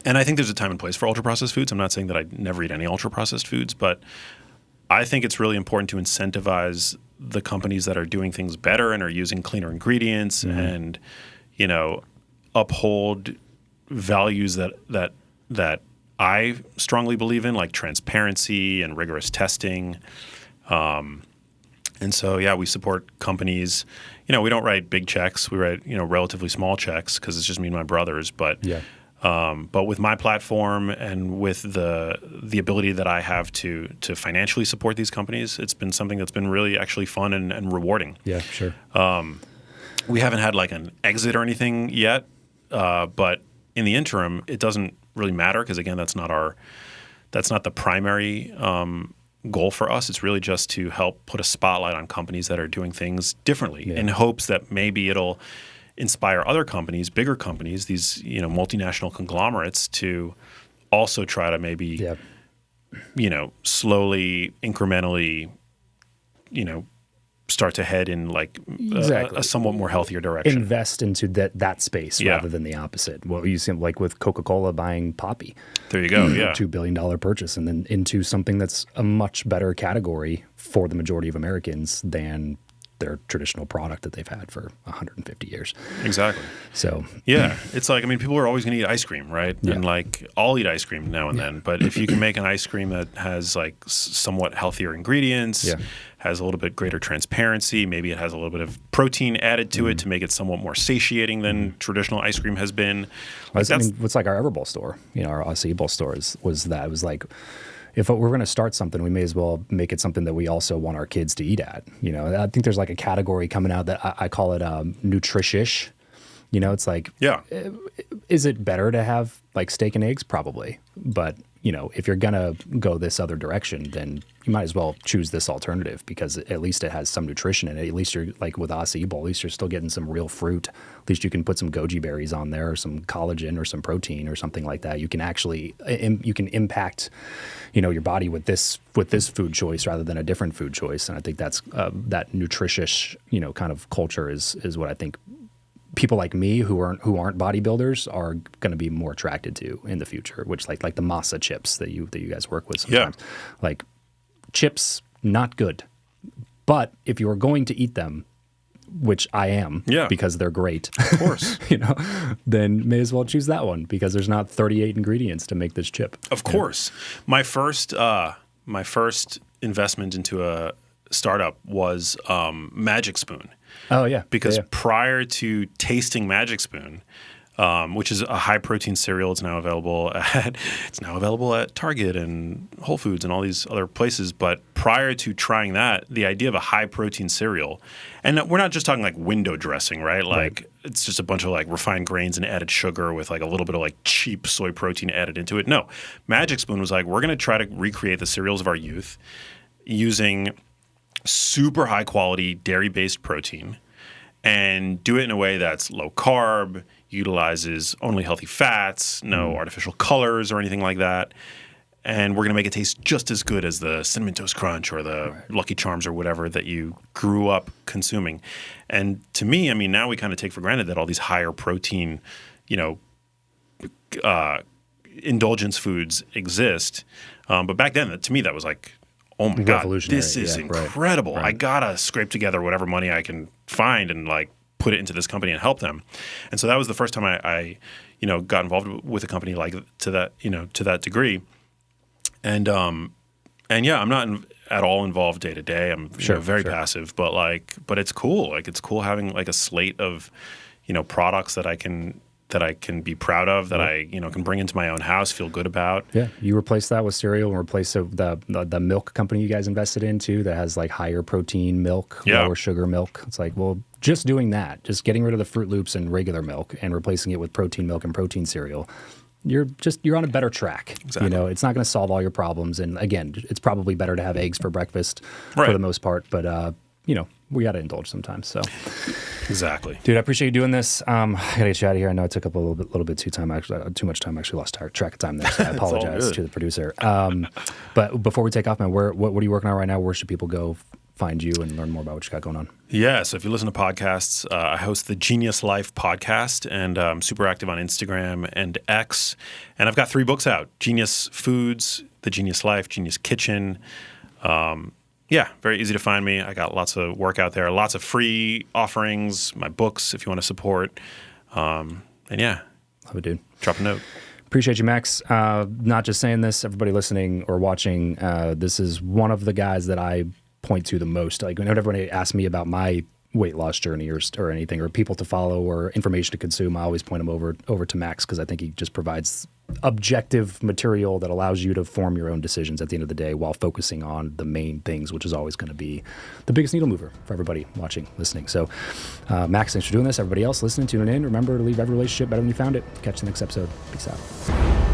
And I think there's a time and place for ultra-processed foods. I'm not saying that I never eat any ultra-processed foods, but I think it's really important to incentivize the companies that are doing things better and are using cleaner ingredients and, uphold values that I strongly believe in, like transparency and rigorous testing. And so, we support companies. We don't write big checks. We write, relatively small checks because it's just me and my brothers. But with my platform and with the ability that I have to financially support these companies, it's been something that's been really actually fun and rewarding. Yeah, sure. We haven't had like an exit or anything yet, but in the interim, it doesn't really matter because, again, that's not the primary goal for us. It's really just to help put a spotlight on companies that are doing things differently in hopes that maybe it'll inspire other companies, bigger companies, these, multinational conglomerates to also try to maybe, slowly, incrementally, start to head in like a somewhat more healthier direction. Invest into that space rather than the opposite. What you see like with Coca-Cola buying Poppi. There you go, yeah. $2 billion purchase, and then into something that's a much better category for the majority of Americans than their traditional product that they've had for 150 years. Exactly. So yeah, it's like, people are always going to eat ice cream, right? Yeah. And like, I'll eat ice cream now and then, but if you can make an ice cream that has like somewhat healthier ingredients, has a little bit greater transparency, maybe it has a little bit of protein added to it to make it somewhat more satiating than traditional ice cream has been. Like what's like our Everbowl store, our Aussie Bowl store was like, if we're going to start something, we may as well make it something that we also want our kids to eat at. I think there's like a category coming out that I call it nutritious. It's like, is it better to have like steak and eggs? Probably. But, if you're going to go this other direction, then you might as well choose this alternative because at least it has some nutrition in it. At least you're like with Aussie Bowl, at least you're still getting some real fruit. At least you can put some goji berries on there or some collagen or some protein or something like that. You can actually, you can impact, your body with this food choice rather than a different food choice. And I think that's that nutritious, kind of culture is what I think people like me who aren't bodybuilders are going to be more attracted to in the future, which like the masa chips that you guys work with sometimes. Yeah. Like chips, not good. But if you are going to eat them, which I am because they're great, of course, then may as well choose that one because there's not 38 ingredients to make this chip. Of course. My first investment into a startup was Magic Spoon. Oh, yeah. Because prior to tasting Magic Spoon, which is a high-protein cereal, it's now available at Target and Whole Foods and all these other places. But prior to trying that, the idea of a high-protein cereal, and we're not just talking like window dressing, right? Like it's just a bunch of like refined grains and added sugar with like a little bit of like cheap soy protein added into it. No, Magic Spoon was like, we're going to try to recreate the cereals of our youth using super high quality dairy-based protein and do it in a way that's low carb, utilizes only healthy fats, no artificial colors or anything like that. And we're going to make it taste just as good as the Cinnamon Toast Crunch or the Lucky Charms or whatever that you grew up consuming. And to me, now we kind of take for granted that all these higher protein, indulgence foods exist. But back then, to me, that was like, oh my God, this is incredible. Right. I gotta scrape together whatever money I can find and like put it into this company and help them. And so that was the first time I got involved with a company like to that degree. And yeah, I'm not at all involved day to day. I'm very passive, but it's cool. Like it's cool having like a slate of, products that I can be proud of, that I can bring into my own house, feel good about. Yeah, you replace that with cereal and replace the milk company you guys invested in too that has like higher protein milk, lower sugar milk. It's like, well, just doing that, just getting rid of the Fruit Loops and regular milk and replacing it with protein milk and protein cereal, you're on a better track. Exactly. It's not going to solve all your problems. And again, it's probably better to have eggs for breakfast for the most part, but we got to indulge sometimes. So, exactly, dude, I appreciate you doing this. I gotta get you out of here. I know I took up a little bit too much time. Actually, lost track of time there. So I apologize to the producer. But before we take off, man, what are you working on right now? Where should people go find you and learn more about what you got going on? Yeah, so if you listen to podcasts, I host the Genius Life podcast, and I'm super active on Instagram and X. And I've got 3 books out: Genius Foods, The Genius Life, Genius Kitchen. Yeah, very easy to find me. I got lots of work out there, lots of free offerings, my books if you want to support. And yeah. Love it, dude. Drop a note. Appreciate you, Max. Not just saying this, everybody listening or watching, this is one of the guys that I point to the most. Like whenever everybody asks me about my weight loss journey or anything, or people to follow or information to consume, I always point them over to Max because I think he just provides objective material that allows you to form your own decisions at the end of the day while focusing on the main things, which is always going to be the biggest needle mover for everybody watching, listening. So, Max, thanks for doing this. Everybody else listening, tuning in, remember to leave every relationship better than you found it. Catch you the next episode. Peace out.